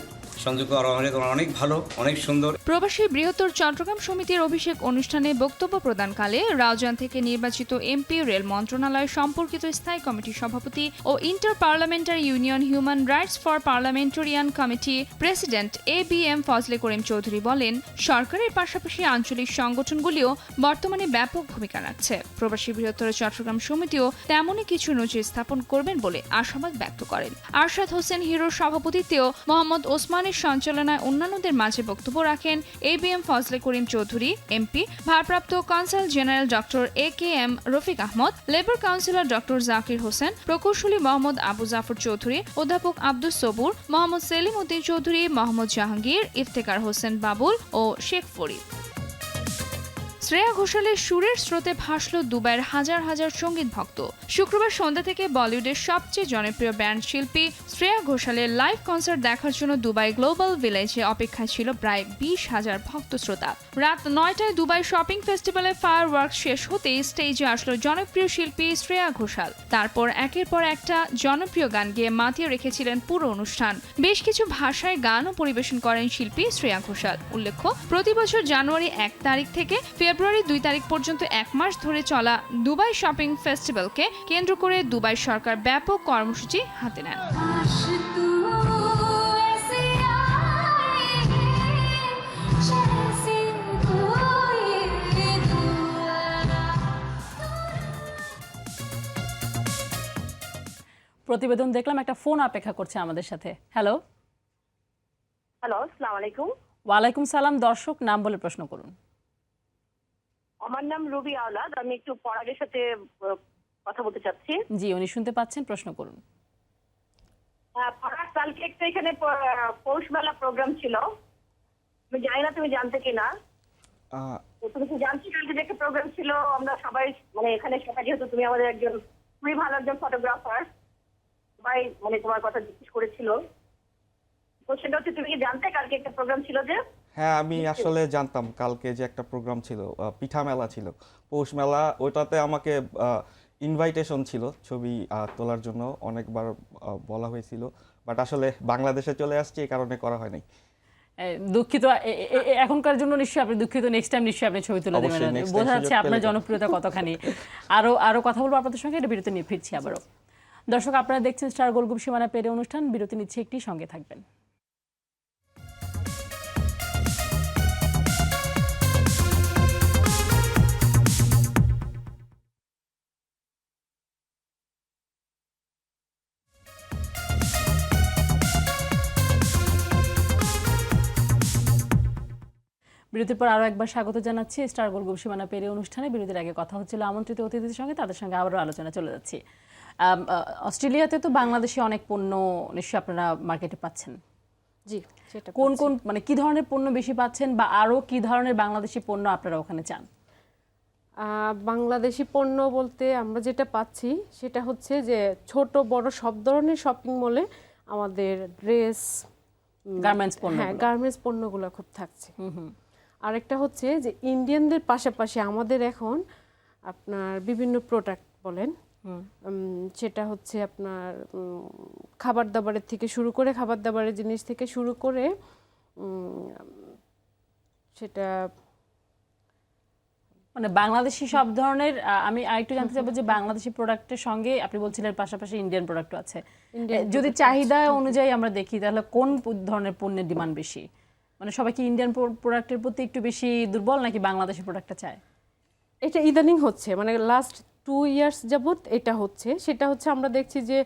সংযুক্ত আরব আমিরাত অনেক ভালো, অনেক সুন্দর। প্রবাসী বৃহত্তর চট্টগ্রাম সমিতির অভিষেক অনুষ্ঠানে বক্তব্য প্রদানকালে রাউজান থেকে নির্বাচিত এমপি, রেল মন্ত্রণালয় সম্পর্কিত স্থায়ী কমিটির সভাপতি ও inter parliamentary union human rights for parliamentarian committee president ABM Fazle Karim Chowdhury বলেন, সরকারের পাশাপাশি আঞ্চলিক সংগঠনগুলিও বর্তমানে ব্যাপক ভূমিকা রাখছে। প্রবাসী বৃহত্তর চট্টগ্রাম সমিতিও তেমনই কিছু নজির স্থাপন করবেন বলে আশাবাদ ব্যক্ত করেন। আরশাদ হোসেন হিরোর সভাপতিত্বেও মোহাম্মদ ওসমান সঞ্চালনায় অন্যান্যদের মাঝে বক্তব্য রাখেন ABM ফজলে করিম চৌধুরী, এমপি, ভারপ্রাপ্ত consul general doctor AKM Rafiq Ahmed, labour councillor doctor Zakir Hossain, প্রকৌশলী মোহাম্মদ আবু জাফর চৌধুরী, অধ্যাপক আব্দুস সবুর, মোহাম্মদ সেলিম উদ্দিন চৌধুরী, মোহাম্মদ জাহাঙ্গীর, ইফতেকার হোসেন বাবুল ও শেখ ফরিদ। শ্রেয়া ঘোষালের সুরের স্রোতে ভাসল দুবাইয়ের হাজার হাজার সঙ্গীত ভক্ত। শুক্রবার সন্ধ্যা থেকে বলিউডের সবচেয়ে জনপ্রিয় ব্যান্ড শিল্পী শ্রেয়া ঘোষালের লাইভ কনসার্ট দেখার জন্য দুবাই গ্লোবাল ভিলেজে অপেক্ষায় ছিল প্রায় 20,000 ভক্ত শ্রোতা। রাত 9টায় দুবাই শপিং ফেস্টিভ্যালে ফায়ারওয়ার্কস শেষ হতেই স্টেজে আসলো জনপ্রিয় শিল্পী শ্রেয়া ঘোষাল। তারপর একের পর একটা জনপ্রিয় গান গেয়ে মাতিয়ে রেখেছিলেন পুরো অনুষ্ঠান। বেশ কিছু ভাষায় গানও পরিবেশন করেন শিল্পী শ্রেয়া ঘোষাল। উল্লেখ্য, প্রতি বছর জানুয়ারি 1 তারিখ থেকে ফেব্রুয়ারি 2 তারিখ পর্যন্ত 1 মাস ধরে চলা দুবাই শপিং ফেস্টিভ্যালকে কেন্দ্র করে দুবাই সরকার ব্যাপক কর্মসূচি হাতে নেন। প্রতিবেদন দেখলাম, একটা ফোন অপেক্ষা করছে আমাদের সাথে। হ্যালো, আসসালামু আলাইকুম। ওয়ালাইকুম সালাম। দর্শক, নাম বলে প্রশ্ন করুন। আমার নাম রুবি আওলাদ, আমি একটু পরাগের সাথে কথা বলতে চাচ্ছি। জি, উনি শুনতে পাচ্ছেন, প্রশ্ন করুন। পরাগ, কালকে একটা এখানে পৌষ মেলা প্রোগ্রাম ছিল, আমি জানি না তুমি জানতে কিনা। তুমি কি জানছো কালকে যে একটা প্রোগ্রাম ছিল? আমরা সবাই মানে এখানে সবাই, যেহেতু তুমি আমাদের একজন খুবই ভালো একজন ফটোগ্রাফার, সবাই মানে তোমার কথা জিজ্ঞেস করেছিল। তো সেটা হচ্ছে, তুমি কি জানতে কালকে একটা প্রোগ্রাম ছিল? যে হ্যাঁ, আমি আসলে জানতাম কালকে যে একটা প্রোগ্রাম ছিল, পিঠা মেলা ছিল, পৌষ মেলা। ওইটাতে আমাকে ইনভাইটেশন ছিল ছবি তোলার জন্য, অনেকবার বলা হয়েছিল, বাট আসলে বাংলাদেশে চলে আসছি, এই কারণে করা হয় নাই। দুঃখিত, এখনকার জন্য নিশ্চয়ই আপনি দুঃখিত, নেক্সট টাইম নিশ্চয়ই আপনি ছবি তুলে দেবেন। অবশ্যই, next time বোঝা যাচ্ছে সুযোগ আপনার পেলে। জনপ্রিয়তা কতখানি। আরো কথা বলবো আপনাদের সঙ্গে, এটা বিরতি নিয়ে ফিরছি আবারও। দর্শক, আপনারা দেখছেন স্টার গোল্ড গ্রুপ সীমানা পেরিয়ে অনুষ্ঠান, বিরতি নিচ্ছে একটি, সঙ্গে থাকবেন। বিরতির পর আরও একবার স্বাগত জানাচ্ছি স্টার গোল্ড গ্রুপ সীমানা পেরিয়ে অনুষ্ঠানে। বিরতির আগে কথা হচ্ছিল আমন্ত্রিত অতিথিদের সঙ্গে, তাদের সঙ্গে আবারও আলোচনা চলে যাচ্ছি। অস্ট্রেলিয়াতে তো বাংলাদেশি অনেক পণ্য নিশ্চয়ই আপনারা মার্কেটে পাচ্ছেন। জি, সেটা কোন কোন মানে কি ধরনের পণ্য বেশি পাচ্ছেন, বা আরও কি ধরনের বাংলাদেশি পণ্য আপনারা ওখানে চান? বাংলাদেশি পণ্য বলতে আমরা যেটা পাচ্ছি সেটা হচ্ছে যে ছোট বড় সব ধরনের শপিং মলে আমাদের ড্রেস, গার্মেন্টস পণ্য, হ্যাঁ গার্মেন্টস পণ্যগুলো খুব থাকছে। আরেকটা হচ্ছে যে ইন্ডিয়ানদের পাশাপাশি আমাদের এখন আপনার বিভিন্ন প্রোডাক্ট বলেন, সেটা হচ্ছে আপনার খাবার দাবারের থেকে শুরু করে, খাবার দাবারের জিনিস থেকে শুরু করে সেটা মানে বাংলাদেশি সব ধরনের। আমি আরেকটু জানতে চাইবো যে বাংলাদেশি প্রোডাক্টের সঙ্গে আপনি বলছিলেন পাশাপাশি ইন্ডিয়ান প্রোডাক্টও আছে। যদি চাহিদা অনুযায়ী আমরা দেখি, তাহলে কোন ধরনের পণ্যের ডিমান্ড বেশি? মানে সবাই কি ইন্ডিয়ান প্রোডাক্টের প্রতি একটু বেশি দুর্বল, নাকি বাংলাদেশি প্রোডাক্টটা চায়? এটা ইদানিং হচ্ছে, মানে লাস্ট 2 ইয়ার্স যাবত এটা হচ্ছে। সেটা হচ্ছে আমরা দেখছি যে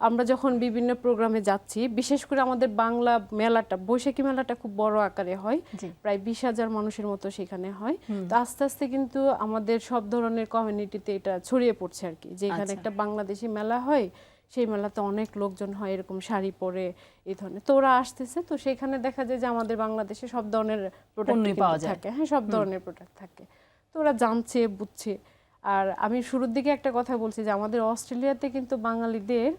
আমরা যখন বিভিন্ন প্রোগ্রামে যাচ্ছি, বিশেষ করে আমাদের বাংলা মেলাটা, বৈশাখী মেলাটা খুব বড় আকারে হয়, প্রায় 20,000 মানুষের মতো সেখানে হয়। তো আস্তে আস্তে কিন্তু আমাদের সব ধরনের কমিউনিটিতে এটা ছড়িয়ে পড়ছে আর কি, যে এখানে একটা বাংলাদেশি মেলা হয়, সেই মেলাতে অনেক লোকজন হয় এরকম শাড়ি পরে এই ধরনের, তো ওরা আসতেছে, তো সেখানে দেখা যায় যে আমাদের বাংলাদেশে সব ধরনের প্রোডাক্ট পাওয়া থাকে, হ্যাঁ সব ধরনের প্রোডাক্ট থাকে, তো ওরা জানছে বুঝছে। আর আমি শুরুর দিকে একটা কথা বলছি যে আমাদের অস্ট্রেলিয়াতে কিন্তু বাঙালিদের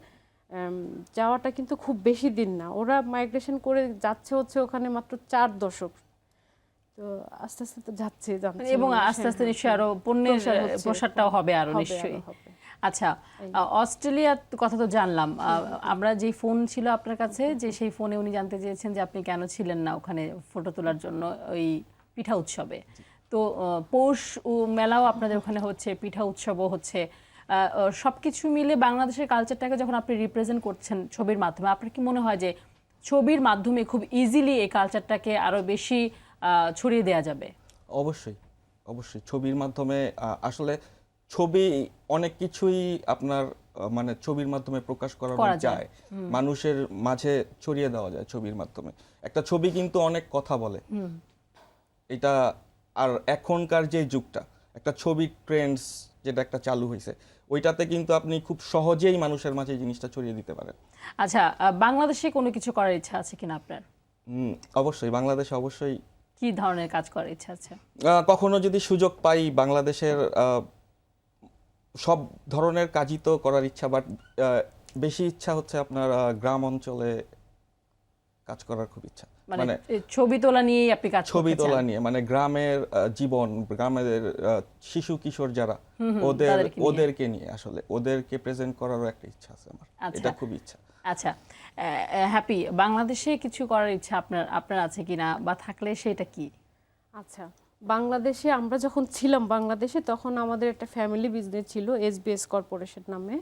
যাওয়াটা কিন্তু খুব বেশি দিন না, ওরা মাইগ্রেশন করে যাচ্ছে হচ্ছে ওখানে মাত্র 4 দশক, তো আস্তে আস্তে তো যাচ্ছে এবং আস্তে আস্তে নিশ্চয়ই আরো পণ্যের প্রসারটাও হবে আরো নিশ্চয়ই। আচ্ছা, অস্ট্রেলিয়ার কথা তো জানলাম। আমরা যে ফোন ছিল আপনার কাছে, যে সেই ফোনে উনি জানতে চেয়েছেন যে আপনি কেন ছিলেন না ওখানে ফটো তোলার জন্য ওই পিঠা উৎসবে। তো পৌষ মেলাও আপনাদের ওখানে হচ্ছে, পিঠা উৎসবও হচ্ছে, সবকিছু মিলে বাংলাদেশের কালচারটাকে যখন আপনি রিপ্রেজেন্ট করছেন ছবির মাধ্যমে, আপনার কি মনে হয় যে ছবির মাধ্যমে খুব ইজিলি এই কালচারটাকে আরো বেশি ছড়িয়ে দেওয়া যাবে? অবশ্যই অবশ্যই, ছবির মাধ্যমে আসলে ছবি অনেক কিছুই আপনার মানে ছবির মাধ্যমে প্রকাশ করা যায়, মানুষের মাঝে ছড়িয়ে দেওয়া যায় ছবির মাধ্যমে। একটা ছবি কিন্তু অনেক কথা বলে, এটা। আর এখনকার যে যুগটা, একটা ছবি ট্রেন্ডস যেটা একটা চালু হয়েছে, ওইটাতে কিন্তু আপনি খুব সহজেই মানুষের মাঝে এই জিনিসটা ছড়িয়ে দিতে পারেন। আচ্ছা, বাংলাদেশে কোনো কিছু করার ইচ্ছা আছে কিনা আপনার? অবশ্যই, বাংলাদেশে অবশ্যই। কি ধরনের কাজ করার ইচ্ছা আছে? কখনো যদি সুযোগ পাই, বাংলাদেশের সব ধরনের কাজই তো করার ইচ্ছা, বাট বেশি ইচ্ছা হচ্ছে আপনার গ্রাম অঞ্চলে কাজ করার খুব ইচ্ছা। মানে ছবি তোলা নিয়ে আপনি কাজ করতে চান? ছবি তোলা নিয়ে, মানে গ্রামের জীবন, গ্রামের শিশু কিশোর যারা, ওদেরকে নিয়ে আসলে ওদেরকে প্রেজেন্ট করারও একটা ইচ্ছা আছে আমার, এটা খুব ইচ্ছা। আচ্ছা, হ্যাপি, বাংলাদেশে কিছু করার ইচ্ছা আপনার আছে কিনা, বা থাকলে সেটা কি? আচ্ছা, বাংলাদেশে আমরা যখন ছিলাম বাংলাদেশে, তখন আমাদের একটা ফ্যামিলি বিজনেস ছিল SBS কর্পোরেশন নামে,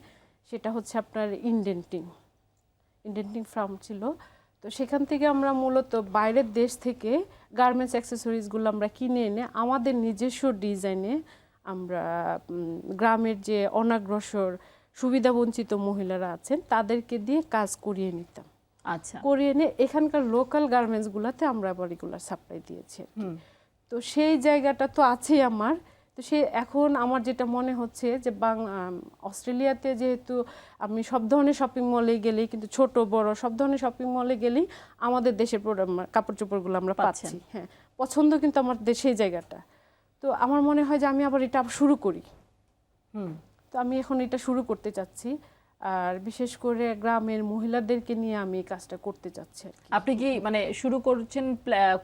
সেটা হচ্ছে আপনার ইন্ডেন্টিং ফার্ম ছিল। তো সেখান থেকে আমরা মূলত বাইরের দেশ থেকে গার্মেন্টস অ্যাক্সেসরিজগুলো আমরা কিনে এনে আমাদের নিজস্ব ডিজাইনে আমরা গ্রামের যে অনাগ্রসর সুবিধাবঞ্চিত মহিলারা আছেন তাদেরকে দিয়ে কাজ করিয়ে নিতাম। আচ্ছা, করিয়ে এনে এখানকার লোকাল গার্মেন্টসগুলোতে আমরা আবার রেগুলার সাপ্লাই দিয়েছি। তো সেই জায়গাটা তো আছেই আমার। তো এখন আমার যেটা মনে হচ্ছে যে অস্ট্রেলিয়াতে যেহেতু আমি সব ধরনের শপিং মলে গেলেই, কিন্তু ছোট বড় সব ধরনের শপিং মলে গেলেই আমাদের দেশের কাপড় চোপড়গুলো আমরা পাচ্ছি, হ্যাঁ পছন্দ কিন্তু আমার দেশের জায়গাটা। তো আমার মনে হয় যে আমি আবার এটা শুরু করি। তো আমি এখন এটা শুরু করতে চাচ্ছি। আর বিশেষ করে গ্রামের মহিলাদেরকে নিয়ে আমি এই কাজটা করতে চাচ্ছি আর কি। আপনি কি মানে শুরু করছেন,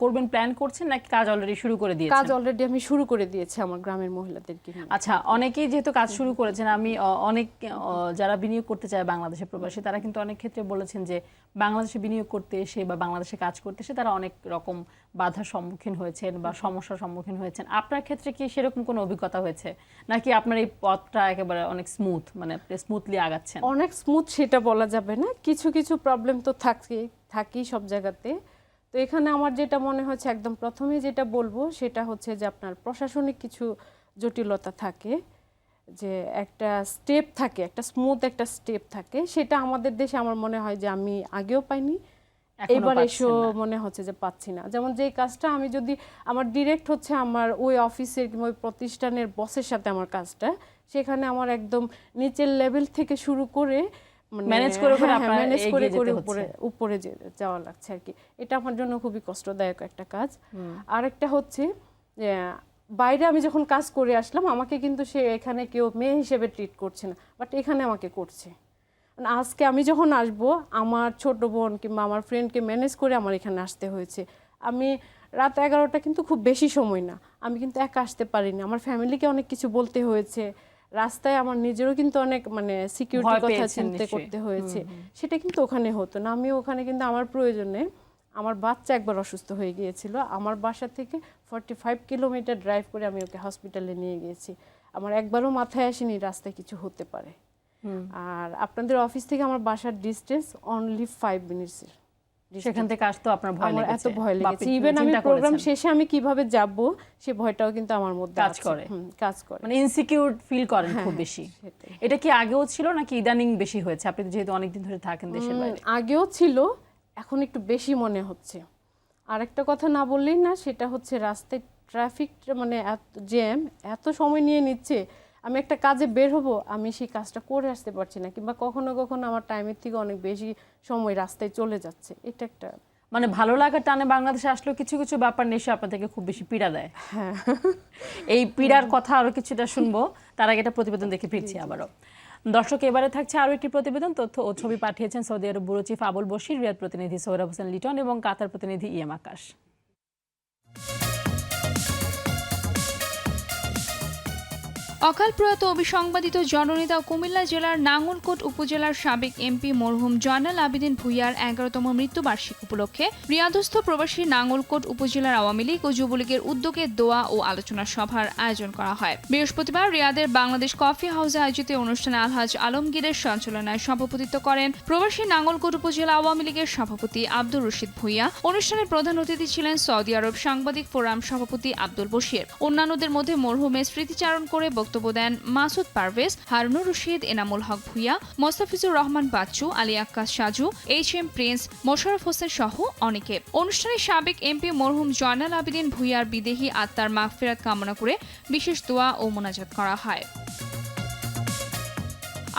করবেন প্ল্যান করছেন, নাকি কাজ অলরেডি শুরু করে কাজ দিয়েছেন? অলরেডি আমি শুরু করে দিয়েছি আমার গ্রামের মহিলাদেরকে নিয়ে। আচ্ছা, অনেকেই যেহেতু কাজ শুরু করেছেন, আমি অনেক যারা বিনিয়োগ করতে চায় বাংলাদেশে প্রবাসী, তারা কিন্তু অনেক ক্ষেত্রে বলেছেন যে বাংলাদেশে বিনিয়োগ করতে এসে বা বাংলাদেশে কাজ করতে এসে তারা অনেক রকম বাধার সম্মুখীন হয়েছেন বা সমস্যার সম্মুখীন হয়েছেন। আপনার ক্ষেত্রে কি সেরকম কোনো অভিজ্ঞতা হয়েছে, নাকি আপনার এই পথটা একেবারে অনেক স্মুথ, মানে স্মুথলি আগাচ্ছেন? অনেক স্মুথ সেটা বলা যাবে না, কিছু কিছু প্রবলেম তো থাকি সব জায়গাতে। তো এখানে আমার যেটা মনে হচ্ছে একদম প্রথমে যেটা বলবো সেটা হচ্ছে যে আপনার প্রশাসনিক কিছু জটিলতা থাকে, যে একটা স্টেপ থাকে, একটা স্মুথ একটা স্টেপ থাকে, সেটা আমাদের দেশে আমার মনে হয় যে আমি আগেও পাইনি, এখনো এবার পাচ্ছেন এসেও না। মনে হচ্ছে যে পাচ্ছি না। যেমন যে কাজটা আমি যদি আমার ডিরেক্ট হচ্ছে আমার ওই অফিসের কিংবা ওই প্রতিষ্ঠানের বসের সাথে আমার কাজটা, সেখানে আমার একদম নিচের লেভেল থেকে শুরু করে ম্যানেজ করে করে আপনার ম্যানেজ করে এগিয়ে করে যেতে উপরে হচ্ছে। উপরে যাওয়া লাগছে আর কি। এটা আমার জন্য খুবই কষ্টদায়ক একটা কাজ। আরেকটা হচ্ছে যে বাইরে আমি যখন কাজ করে আসলাম আমাকে কিন্তু সে এখানে কেউ মেয়ে হিসেবে ট্রিট করছে না, বাট এখানে আমাকে করছে। মানে আজকে আমি যখন আসব আমার ছোট বোন কিংবা আমার ফ্রেন্ডকে ম্যানেজ করে আমার এখানে আসতে হয়েছে। আমি রাত 11টা কিন্তু খুব বেশি সময় না, আমি কিন্তু একা আসতে পারিনি, আমার ফ্যামিলিকে অনেক কিছু বলতে হয়েছে, রাস্তায় আমার নিজেরও কিন্তু অনেক মানে সিকিউরিটি ভয় কথা পেয়েছেন চিন্তা নিশ্চয়ই। করতে হয়েছে। সেটা কিন্তু ওখানে হতো না। আমি ওখানে কিন্তু আমার প্রয়োজনে, আমার বাচ্চা একবার অসুস্থ হয়ে গিয়েছিল, আমার বাসা থেকে 45 কিলোমিটার ড্রাইভ করে আমি ওকে হসপিটালে নিয়ে গিয়েছি। আমার একবারও মাথায় আসেনি রাস্তায় কিছু হতে পারে। আর আপনাদের অফিস থেকে আমার বাসার ডিস্টেন্স অনলি 5 মিনিটসের। সেখান থেকে আসতে আপনার ভয় আমার লেগেছে? এত ভয় বা লেগেছে, আপনি ইভেন আমি চিন্তা প্রোগ্রাম করেছেন? শেষে আমি কিভাবে যাব সে ভয়টাও কিন্তু আমার মধ্যে কাজ আছে। করে? কাজ করে। মানে ইনসিকিউর ফিল করেন খুব হ্যাঁ, বেশি? সেটাই। এটা কি আগেও ছিল নাকি ইদানিং বেশি হয়েছে? আপনি তো যেহেতু অনেকদিন ধরে থাকেন দেশের বাইরে। আগেও ছিল, এখন একটু বেশি মনে হচ্ছে। আর একটা কথা না বললেই না, সেটা হচ্ছে রাস্তায় ট্রাফিক মানে এত জ্যাম, এত সময় নিয়ে নিচ্ছে। আমি একটা কাজে বের হব, আমি সেই কাজটা করে আসতে পারছি না, কিংবা কখনো কখনো আমার টাইমের থেকে অনেক বেশি সময় রাস্তায় চলে যাচ্ছে। এটা একটা মানে ভালো লাগার টানে বাংলাদেশে আসলেও কিছু কিছু ব্যাপার নিশ্চয়ই আপনাদেরকে খুব বেশি পীড়া দেয়। হ্যাঁ। এই পীড়ার কথা আরো কিছুটা শুনবো, তার আগে একটা প্রতিবেদন দেখে ফিরছি আবারও। দর্শক, এবারে থাকছে আরো একটি প্রতিবেদন। তথ্য ও ছবি পাঠিয়েছেন সৌদি আরব ব্যুরো চিফ আবুল বশির, রিয়াদ প্রতিনিধি সোহরাব হোসেন লিটন এবং কাতার প্রতিনিধি ইএম আকাশ। অকাল প্রয়াত অবিসংবাদিত জননেতা ও কুমিল্লা জেলার নাঙ্গলকোট উপজেলার সাবেক এমপি মরহুম জয়নাল আবেদিন ভূঁইয়ার 11তম মৃত্যুবার্ষিকী উপলক্ষে রিয়াদস্থ প্রবাসী নাঙ্গলকোট উপজেলার আওয়ামী লীগ ও যুবলীগের উদ্যোগে দোয়া ও আলোচনা সভার আয়োজন করা হয়। বৃহস্পতিবার রিয়াদের বাংলাদেশ কফি হাউসে আয়োজিত অনুষ্ঠানে আলহাজ আলমগীরের সঞ্চালনায় সভাপতিত্ব করেন প্রবাসী নাঙ্গলকোট উপজেলা আওয়ামী লীগের সভাপতি আব্দুর রশিদ ভূঁইয়া। অনুষ্ঠানে প্রধান অতিথি ছিলেন সৌদি আরব সাংবাদিক ফোরাম সভাপতি আব্দুল বশির। অন্যান্যদের মধ্যে মরহুমের স্মৃতিচারণ করে বক্তব্য দেন মাসুদ পারভেজ, হারুনুর রশিদ, এনামুল হক ভূঁইয়া, মোস্তাফিজুর রহমান বাচ্চু, আলী আক্কাস সাজু, এইচ.এম. প্রিন্স, মোশাররফ হোসেন সহ অনেকে। অনুষ্ঠানে সাবেক এমপি মরহুম জয়নাল আবেদিন ভূঁইয়ার বিদেহী আত্মার মাগফিরাত কামনা করে বিশেষ দোয়া ও মোনাজাত করা হয়।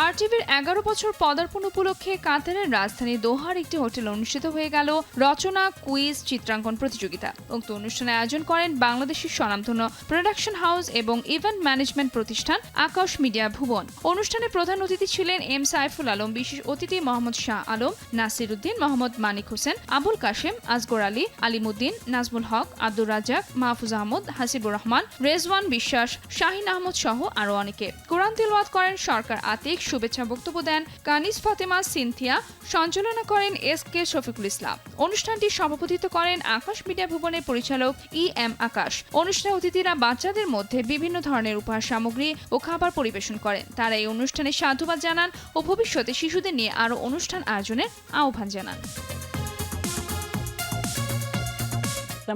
আরটিভির 11 বছর পদার্পণ উপলক্ষে কাতারের রাজধানী দোহার একটি হোটেলে অনুষ্ঠিত হয়ে গেল রচনা, কুইজ, চিত্রাঙ্কন প্রতিযোগিতা। উক্ত অনুষ্ঠানে আয়োজন করেন বাংলাদেশের স্বনামধন্য প্রোডাকশন হাউস এবং ইভেন্ট ম্যানেজমেন্ট প্রতিষ্ঠান আকাশ মিডিয়া ভুবন। অনুষ্ঠানে প্রধান অতিথি ছিলেন এম সাইফুল আলম, বিশেষ অতিথি মোহাম্মদ শাহ আলম, নাসির উদ্দিন, মোহাম্মদ মানিক হোসেন, আবুল কাশেম, আসগর আলী, আলিমুদ্দিন, নাজমুল হক, আব্দুর রাজ্জাক, মাহফুজ আহমদ, হাসিবুর রহমান, রেজওয়ান বিশ্বাস, শাহিন আহমদ সহ আরও অনেকে। কোরআন তিলাওয়াত করেন সরকার আতিক, শুভেচ্ছা বক্তব্য দেন কানিস ফাতেমা সিনথিয়া, সঞ্চালনা করেন এস.কে. শফিকুল ইসলাম। অনুষ্ঠানটি সভাপতিত্ব করেন আকাশ মিডিয়া ভুবনের পরিচালক ই.এম. আকাশ। অনুষ্ঠানে অতিথিরা বাচ্চাদের মধ্যে বিভিন্ন ধরনের উপহার সামগ্রী ও খাবার পরিবেশন করেন। তারা এই অনুষ্ঠানে সাধুবাদ জানান ও ভবিষ্যতে শিশুদের নিয়ে আরও অনুষ্ঠান আয়োজনের আহ্বান জানান।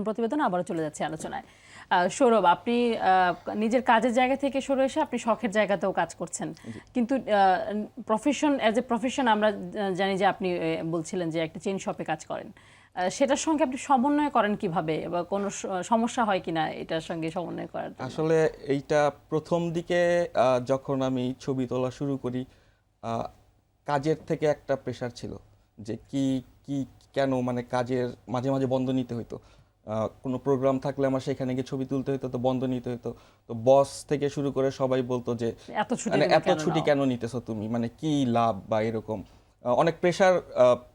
প্রতিবেদন আবারও চলে যাচ্ছে আলোচনায়। সৌরভ, আপনি নিজের কাজের জায়গা থেকে সরে এসে আপনি শখের জায়গাতেও কাজ করছেন, কিন্তু প্রফেশন অ্যাজ এ প্রফেশন আমরা জানি যে আপনি বলছিলেন যে একটা চেইন শপে কাজ করেন। সেটার সঙ্গে আপনি সমন্বয় করেন কিভাবে, বা কোনো সমস্যা হয় কিনা এটার সঙ্গে সমন্বয় করার জন্য? আসলে এইটা প্রথম দিকে যখন আমি ছবি তোলা শুরু করি, কাজের থেকে একটা প্রেশার ছিল যে কি কি কেন মানে কাজের মাঝে মাঝে বন্ধ নিতে হতো। কোনো প্রোগ্রাম থাকলে আমার সেখানে গিয়ে ছবি তুলতে হতো, তো বন্ধ নিতে হতো। তো বস থেকে শুরু করে সবাই বলতো যে এত ছুটি মানে তুমি এত কেন ছুটি নাও? কেন নিতেছো তুমি, মানে কি লাভ বা এরকম অনেক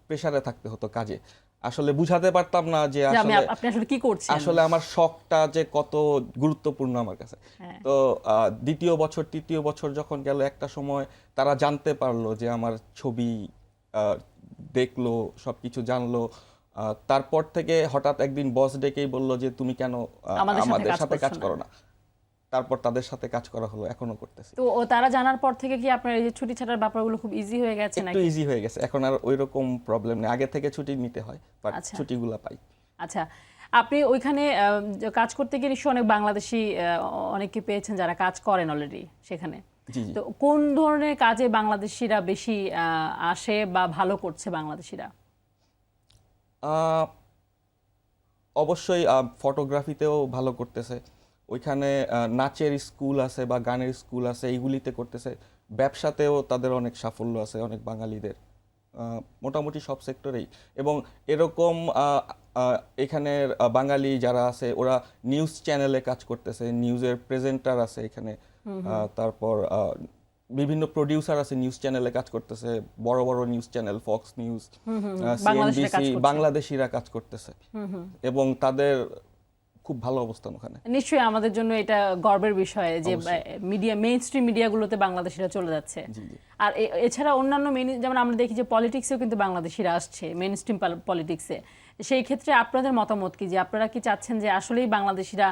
প্রেসারে থাকতে হতো কাজে। আসলে বুঝাতে পারতাম না যে যে আসলে আপনি আসলে কি করছেন। আসলে আমার শখটা যে কত গুরুত্বপূর্ণ আমার কাছে। হ্যাঁ। তো দ্বিতীয় বছর তৃতীয় বছর যখন গেল, একটা সময় তারা জানতে পারলো যে আমার ছবি আহ, দেখলো, সবকিছু জানলো। তারপর থেকে হঠাৎ একদিন বস ডেকেই বললো যে তুমি কেন আমাদের সাথে আমাদের কাজ সাথে কাজ করছো করো না। তারপর তাদের সাথে কাজ করা হলো, এখনো করতেছি। তো তারা জানার পর থেকে কি আপনার এই যে ছুটি ছাটার ব্যাপারগুলো খুব ইজি হয়ে গেছে একটু নাকি? ইজি হয়ে গেছে, এখন আর ওইরকম প্রবলেম নেই। আগে থেকে ছুটি নিতে হয়, বাট আচ্ছা। ছুটিগুলো পাই। আচ্ছা, আপনি ওইখানে যে কাজ করতে গিয়ে নিশ্চয়ই অনেক বাংলাদেশি অনেকে পেয়েছেন যারা কাজ করেন অলরেডি সেখানে। জি জি। তো কোন ধরনের কাজে বাংলাদেশিরা বেশি আসে বা ভালো করছে বাংলাদেশিরা? আহ, অবশ্যই ফটোগ্রাফিতেও ভালো করতেছে। ওইখানে নাচের স্কুল আছে বা গানের স্কুল আছে, এইগুলিতে করতেছে। ব্যবসাতেও তাদের অনেক সাফল্য আছে, অনেক বাঙালিদের মোটামুটি সব সেক্টরেই। এবং এরকম এখানের বাঙালি যারা আছে ওরা নিউজ চ্যানেলে কাজ করতেছে, নিউজের প্রেজেন্টার আছে এখানে। তারপর বিভিন্ন প্রডিউসার আছে, নিউজ চ্যানেলে কাজ করতেছে, বড় বড় নিউজ চ্যানেল, ফক্স নিউজ, বাংলাদেশিরা কাজ সিএনবিসি, করছে। বাংলাদেশিরা কাজ করতেছে। এবং তাদের খুব ভালো অবস্থান ওখানে। নিশ্চয়ই আমাদের জন্য এটা গর্বের বিষয় যে অবশ্যই। মিডিয়া, মেইন স্ট্রিম মিডিয়াগুলোতে বাংলাদেশিরা চলে যাচ্ছে। জি জি। আর এছাড়া অন্যান্য যেমন আমরা দেখি যে পলিটিক্সেও কিন্তু বাংলাদেশিরা আসছে, মেইন স্ট্রিম পলিটিক্সে। সেই ক্ষেত্রে আপনাদের মতামত কি, যে আপনারা কি চাচ্ছেন যে আসলেই বাংলাদেশিরা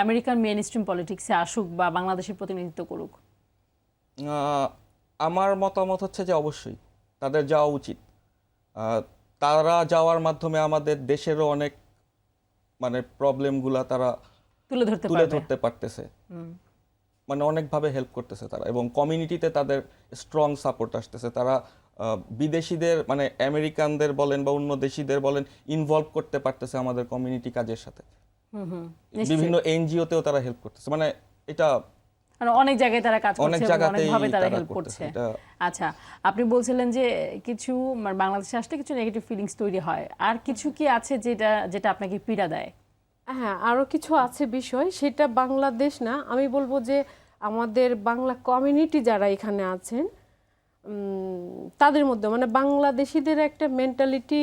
আমেরিকান মেইন স্ট্রিম পলিটিক্সে আসুক বা বাংলাদেশের প্রতিনিধিত্ব করুক? আমার মতামত হচ্ছে যে অবশ্যই তাদের যাওয়া উচিত। তারা যাওয়ার মাধ্যমে আমাদের দেশেরও অনেক মানে প্রবলেমগুলা তারা তুলে তুলে ধরতে ধরতে পারতেছে, মানে অনেকভাবে হেল্প করতেছে তারা। এবং কমিউনিটিতে তাদের স্ট্রং সাপোর্ট আসতেছে। তারা বিদেশিদের মানে আমেরিকানদের বলেন বা অন্য দেশিদের বলেন ইনভলভ করতে পারতেছে আমাদের কমিউনিটি কাজের সাথে। বিভিন্ন এনজিওতেও তারা হেল্প করতেছে, মানে এটা মানে অনেক জায়গায় তারা কাজ অনেক করছে এবং জায়গাতেই অনেকভাবে তারা তারা হেল্প করতেছে, করছে। এটা- আচ্ছা, আপনি বলছিলেন যে কিছু মানে বাংলাদেশে আসলে কিছু নেগেটিভ ফিলিংস তৈরি হয়, আর কিছু কি আছে যেটা যেটা আপনাকে পীড়া দেয়? হ্যাঁ, আরও কিছু আছে বিষয়, সেটা বাংলাদেশ না, আমি বলবো যে আমাদের বাংলা কমিউনিটি যারা এখানে আছেন তাদের মধ্যে মানে বাংলাদেশিদের একটা মেন্টালিটি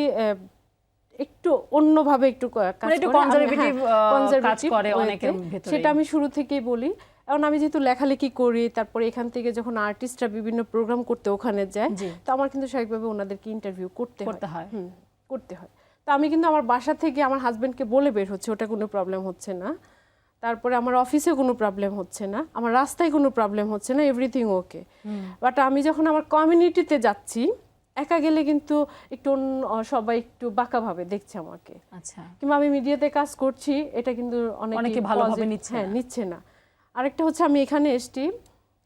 একটু অন্যভাবে একটু কাজ মানে একটু করে। conservative, কাজ conservative করে way অনেকের তে। ভেতরেই। সেটা আমি শুরু থেকেই বলি। এখন আমি যেহেতু লেখালেখি করি, তারপরে এখান থেকে যখন আর্টিস্টরা বিভিন্ন প্রোগ্রাম করতে ওখানে যায়, জি। তো আমার কিন্তু স্বাভাবিকভাবে ওনাদেরকে ইন্টারভিউ করতে করতে হয়। করতে হয়। তো আমি কিন্তু আমার বাসা থেকে আমার হাজবেন্ডকে বলে বের হচ্ছে, ওটা কোনো প্রবলেম হচ্ছে না। তারপরে আমার অফিসে কোনো প্রবলেম হচ্ছে না, আমার রাস্তায় কোনো প্রবলেম হচ্ছে না, এভরিথিং ওকে। বাট আমি যখন আমার কমিউনিটিতে যাচ্ছি, একা গেলে কিন্তু একটু সবাই একটু বাঁকাভাবে দেখছে আমাকে। আচ্ছা, কিংবা আমি মিডিয়াতে কাজ করছি, এটা কিন্তু অনেকে ভালোভাবে নিচ্ছে না। নিচ্ছে না। আরেকটা হচ্ছে আমি এখানে এসছি,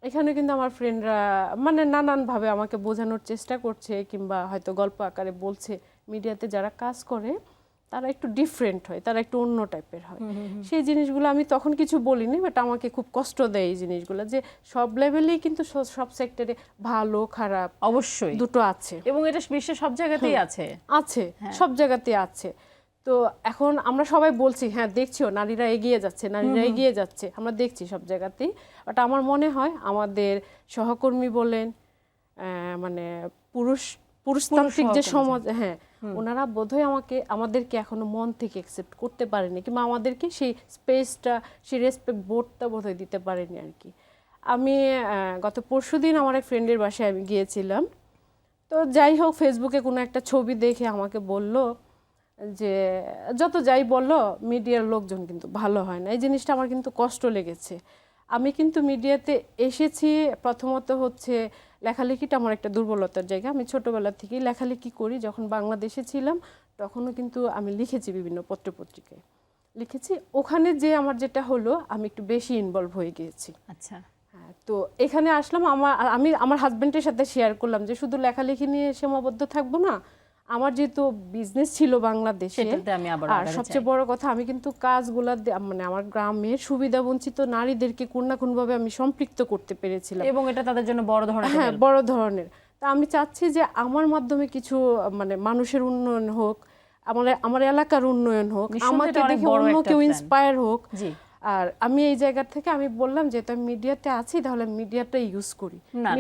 এখানে কিন্তু আমার ফ্রেন্ডরা মানে নানানভাবে আমাকে বোঝানোর চেষ্টা করছে, কিংবা হয়তো গল্প আকারে বলছে মিডিয়াতে যারা কাজ করে তারা একটু ডিফারেন্ট হয়, তারা একটু অন্য টাইপের হয়। সেই জিনিসগুলো আমি তখন কিছু বলিনি, বাট আমাকে খুব কষ্ট দেয় এই জিনিসগুলো, যে সব লেভেলেই কিন্তু সব সেক্টরে ভালো খারাপ অবশ্যই দুটো আছে। এবং এটা বিশ্বের সব জায়গাতেই আছে। আছে, সব জায়গাতে আছে। তো এখন আমরা সবাই বলছি হ্যাঁ দেখছিও নারীরা এগিয়ে যাচ্ছে, নারীরা এগিয়ে যাচ্ছে, আমরা দেখছি সব জায়গাতেই। বাট আমার মনে হয় আমাদের সহকর্মী বলেন মানে পুরুষতান্ত্রিক যে সমাজ, হ্যাঁ ওনারা বোধহয় আমাদেরকে এখনো মন থেকে অ্যাকসেপ্ট করতে পারেনি, কিংবা আমাদেরকে সেই স্পেসটা, সেই রেসপেক্ট বোধটা বোধহয় দিতে পারেনি আর কি। আমি গত পরশুদিন আমার এক ফ্রেন্ডের বাসায় আমি গিয়েছিলাম। তো যাই হোক, ফেসবুকে কোনো একটা ছবি দেখে আমাকে বলল যে যত যাই বললো মিডিয়ার লোকজন কিন্তু ভালো হয় না। এই জিনিসটা আমার কিন্তু কষ্ট লেগেছে। আমি কিন্তু মিডিয়াতে এসেছি প্রথমত হচ্ছে লেখালেখিটা আমার একটা দুর্বলতার জায়গা। আমি ছোটোবেলা থেকেই লেখালেখি করি, যখন বাংলাদেশে ছিলাম তখনও কিন্তু আমি লিখেছি, বিভিন্ন পত্রপত্রিকায় লিখেছি। ওখানে যে আমার যেটা হলো, আমি একটু বেশি ইনভলভ হয়ে গিয়েছি। আচ্ছা, হ্যাঁ, তো এখানে আসলাম, আমি আমার হাজব্যান্ডের সাথে শেয়ার করলাম যে শুধু লেখালেখি নিয়ে সীমাবদ্ধ থাকবো না, আমার যেহেতু বিজনেস ছিল বাংলাদেশে, সেটাতে আমি আবার আর সবচেয়ে বড় কথা আমি কিন্তু কাজগুলা মানে আমার গ্রামের সুবিধা বঞ্চিত নারীদেরকে কোন না কোনভাবে আমি সম্পৃক্ত করতে পেরেছিলাম, এবং এটা তাদের জন্য বড় ধরনের হ্যাঁ help। বড় ধরনের। তা আমি চাচ্ছি যে আমার মাধ্যমে কিছু মানে মানুষের উন্নয়ন হোক, আমার এলাকার উন্নয়ন হোক, নিঃসন্দেহে আমাকে এটা অনেক দেখে বড় অন্য একটা কেউ plan। ইন্সপায়ার হোক। জি। আর আমি এই জায়গা থেকে আমি বললাম যে তো মিডিয়াতে আছি, তাহলে মিডিয়াটা ইউজ করি। না,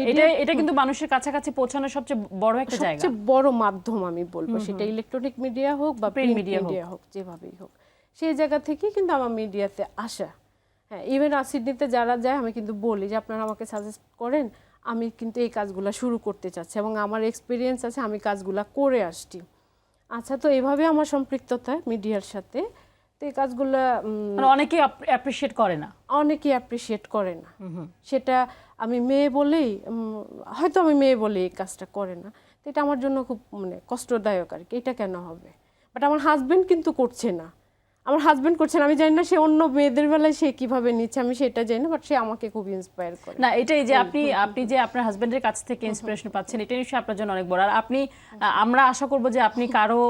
এটা কিন্তু মানুষের কাছাকাছি পৌঁছানোর সবচেয়ে বড় একটা জায়গা। সবচেয়ে বড় মাধ্যম আমি বলবো, সেটা ইলেকট্রনিক মিডিয়া হোক বা প্রিন্ট media মিডিয়া হোক, যেভাবেই হোক, সেই জায়গা থেকেই কিন্তু আমার মিডিয়াতে আসা। হ্যাঁ, ইভেন সিডনিতে যারা যায় আমি কিন্তু বলি যে আপনারা আমাকে সাজেস্ট করেন, আমি কিন্তু এই কাজগুলা শুরু করতে চাচ্ছি এবং আমার এক্সপিরিয়েন্স আছে, আমি কাজগুলা করে আসছি। আচ্ছা, তো এভাবে আমার সম্পৃক্ততা মিডিয়ার সাথে, তো এই কাজগুলা মানে অনেকেই অ্যাপ্রিশিয়েট করে না। অনেকেই অ্যাপ্রিশিয়েট করে না। সেটা আমি মেয়ে বলেই, হয়তো আমি মেয়ে বলেই এই কাজটা করে না, তো এটা আমার জন্য খুব মানে কষ্টদায়ক আর কি। এটা কেন হবে? বাট আমার হাজবেন্ড কিন্তু করছে না, আমার হাজবেন্ড করছে না। আমি জানি না সে অন্য মেয়েদের বেলায় সে কিভাবে নিচ্ছে, আমি সেটা জানি না, বাট সে আমাকে খুব ইন্সপায়ার করে। না, এটাই যে আপনি যে আপনার হাজবেন্ডের কাছ থেকে ইন্সপিরেশন পাচ্ছেন, এটা নিশ্চয়ই আপনার জন্য অনেক বড়। আর আপনি, আমরা আশা করব যে আপনি কারো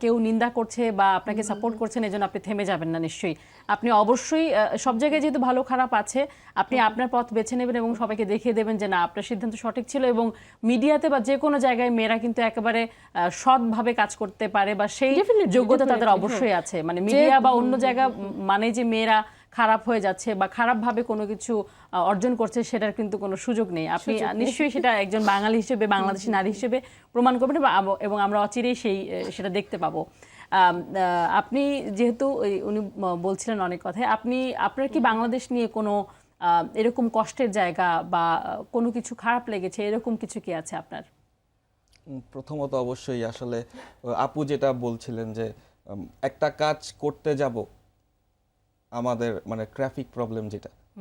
কেউ নিন্দা করছে বা আপনাকে সাপোর্ট করছেন এজন্য আপনি থেমে যাবেন না। নিশ্চয়ই আপনি অবশ্যই সব জায়গায় যেহেতু ভালো খারাপ আছে, আপনি আপনার পথ বেছে নেবেন এবং সবাইকে দেখিয়ে দেবেন যে না, আপনার সিদ্ধান্ত সঠিক ছিল। এবং মিডিয়াতে বা যে কোনো জায়গায় মেয়েরা কিন্তু একেবারে সৎভাবে কাজ করতে পারে বা সেই যোগ্যতা তাদের অবশ্যই আছে। মানে মিডিয়া বা অন্য জায়গা মানে যে মেয়েরা খারাপ হয়ে যাচ্ছে বা খারাপভাবে কোনো কিছু অর্জন করছে, সেটার কিন্তু কোনো সুযোগ নেই। আপনি নিশ্চয়ই সেটা একজন বাঙালি হিসেবে, বাংলাদেশি নারী হিসেবে প্রমাণ করবেন এবং আমরা অচিরেই সেটা দেখতে পাবো। আপনি যেহেতু উনি বলছিলেন অনেক কথাই, আপনার কি বাংলাদেশ নিয়ে কোনো এরকম কষ্টের জায়গা বা কোনো কিছু খারাপ লেগেছে, এরকম কিছু কি আছে আপনার? প্রথমত অবশ্যই আসলে আপু যেটা বলছিলেন যে একটা কাজ করতে যাব, আমাদের মানে ট্রাফিক প্রবলেম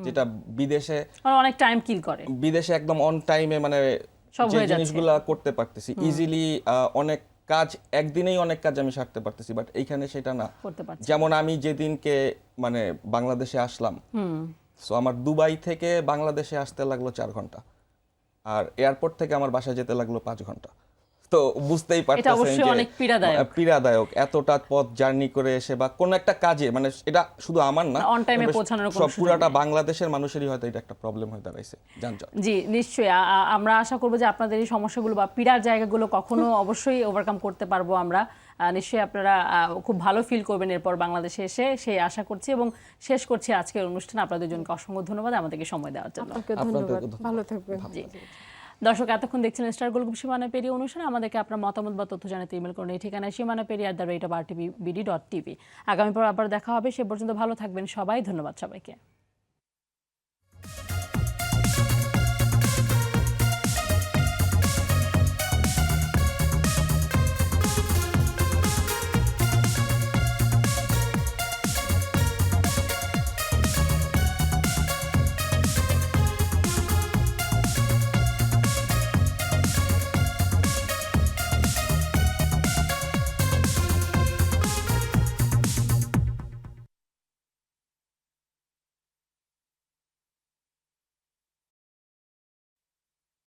যেটা বিদেশে অনেক টাইম কিল করে, বিদেশে একদম অন টাইমে মানে যে জিনিসগুলো করতে পারতেছি ইজিলি, অনেক কাজ একদিনেই অনেক কাজ আমি সারতে পারতেছি, বাট এইখানে সেটা না। যেমন আমি যেদিনকে মানে বাংলাদেশে আসলাম, সো আমার দুবাই থেকে বাংলাদেশে আসতে লাগলো 4 ঘন্টা, আর এয়ারপোর্ট থেকে আমার বাসায় যেতে লাগলো 5 ঘন্টা। তো বুঝতেই পারতেছেন যে অনেক পীড়াদায়ক এতটা পথ জার্নি করে এসে বা কোন একটা কাজে, মানে এটা শুধু আমার না, অন টাইমে পৌঁছানোর কোনো সুযোগ পুরাটা নেই। বাংলাদেশের মানুষেরই হয়তো এটা একটা প্রবলেম হয়ে দাঁড়াইছে, যানজট। জি, নিশ্চয়ই আমরা আশা করবো যে আপনাদের এই সমস্যাগুলো বা পীড়ার জায়গাগুলো কখনো অবশ্যই ওভারকাম করতে পারবো আমরা। নিশ্চয়ই আপনারা খুব ভালো ফিল করবেন এরপর বাংলাদেশে এসে, সেই আশা করছি। এবং শেষ করছি আজকের অনুষ্ঠান। আপনাদের দুজনকে অসংখ্য ধন্যবাদ আমাদেরকে সময় দেওয়ার জন্য। ধন্যবাদ, ভালো থাকবেন। জি, দর্শক, এতক্ষণ দেখছেন স্টার গোল্ড গ্রুপ সীমানা পেরিয়ে অনুষ্ঠান। আমাদেরকে আপনার মতামত বা তথ্য জানাতে ইমেল করুন এই ঠিকানায় সীমানাপেরিয়া@rtbd.tv। আগামী পর আবার দেখা হবে, সে পর্যন্ত ভালো থাকবেন সবাই। ধন্যবাদ সবাইকে।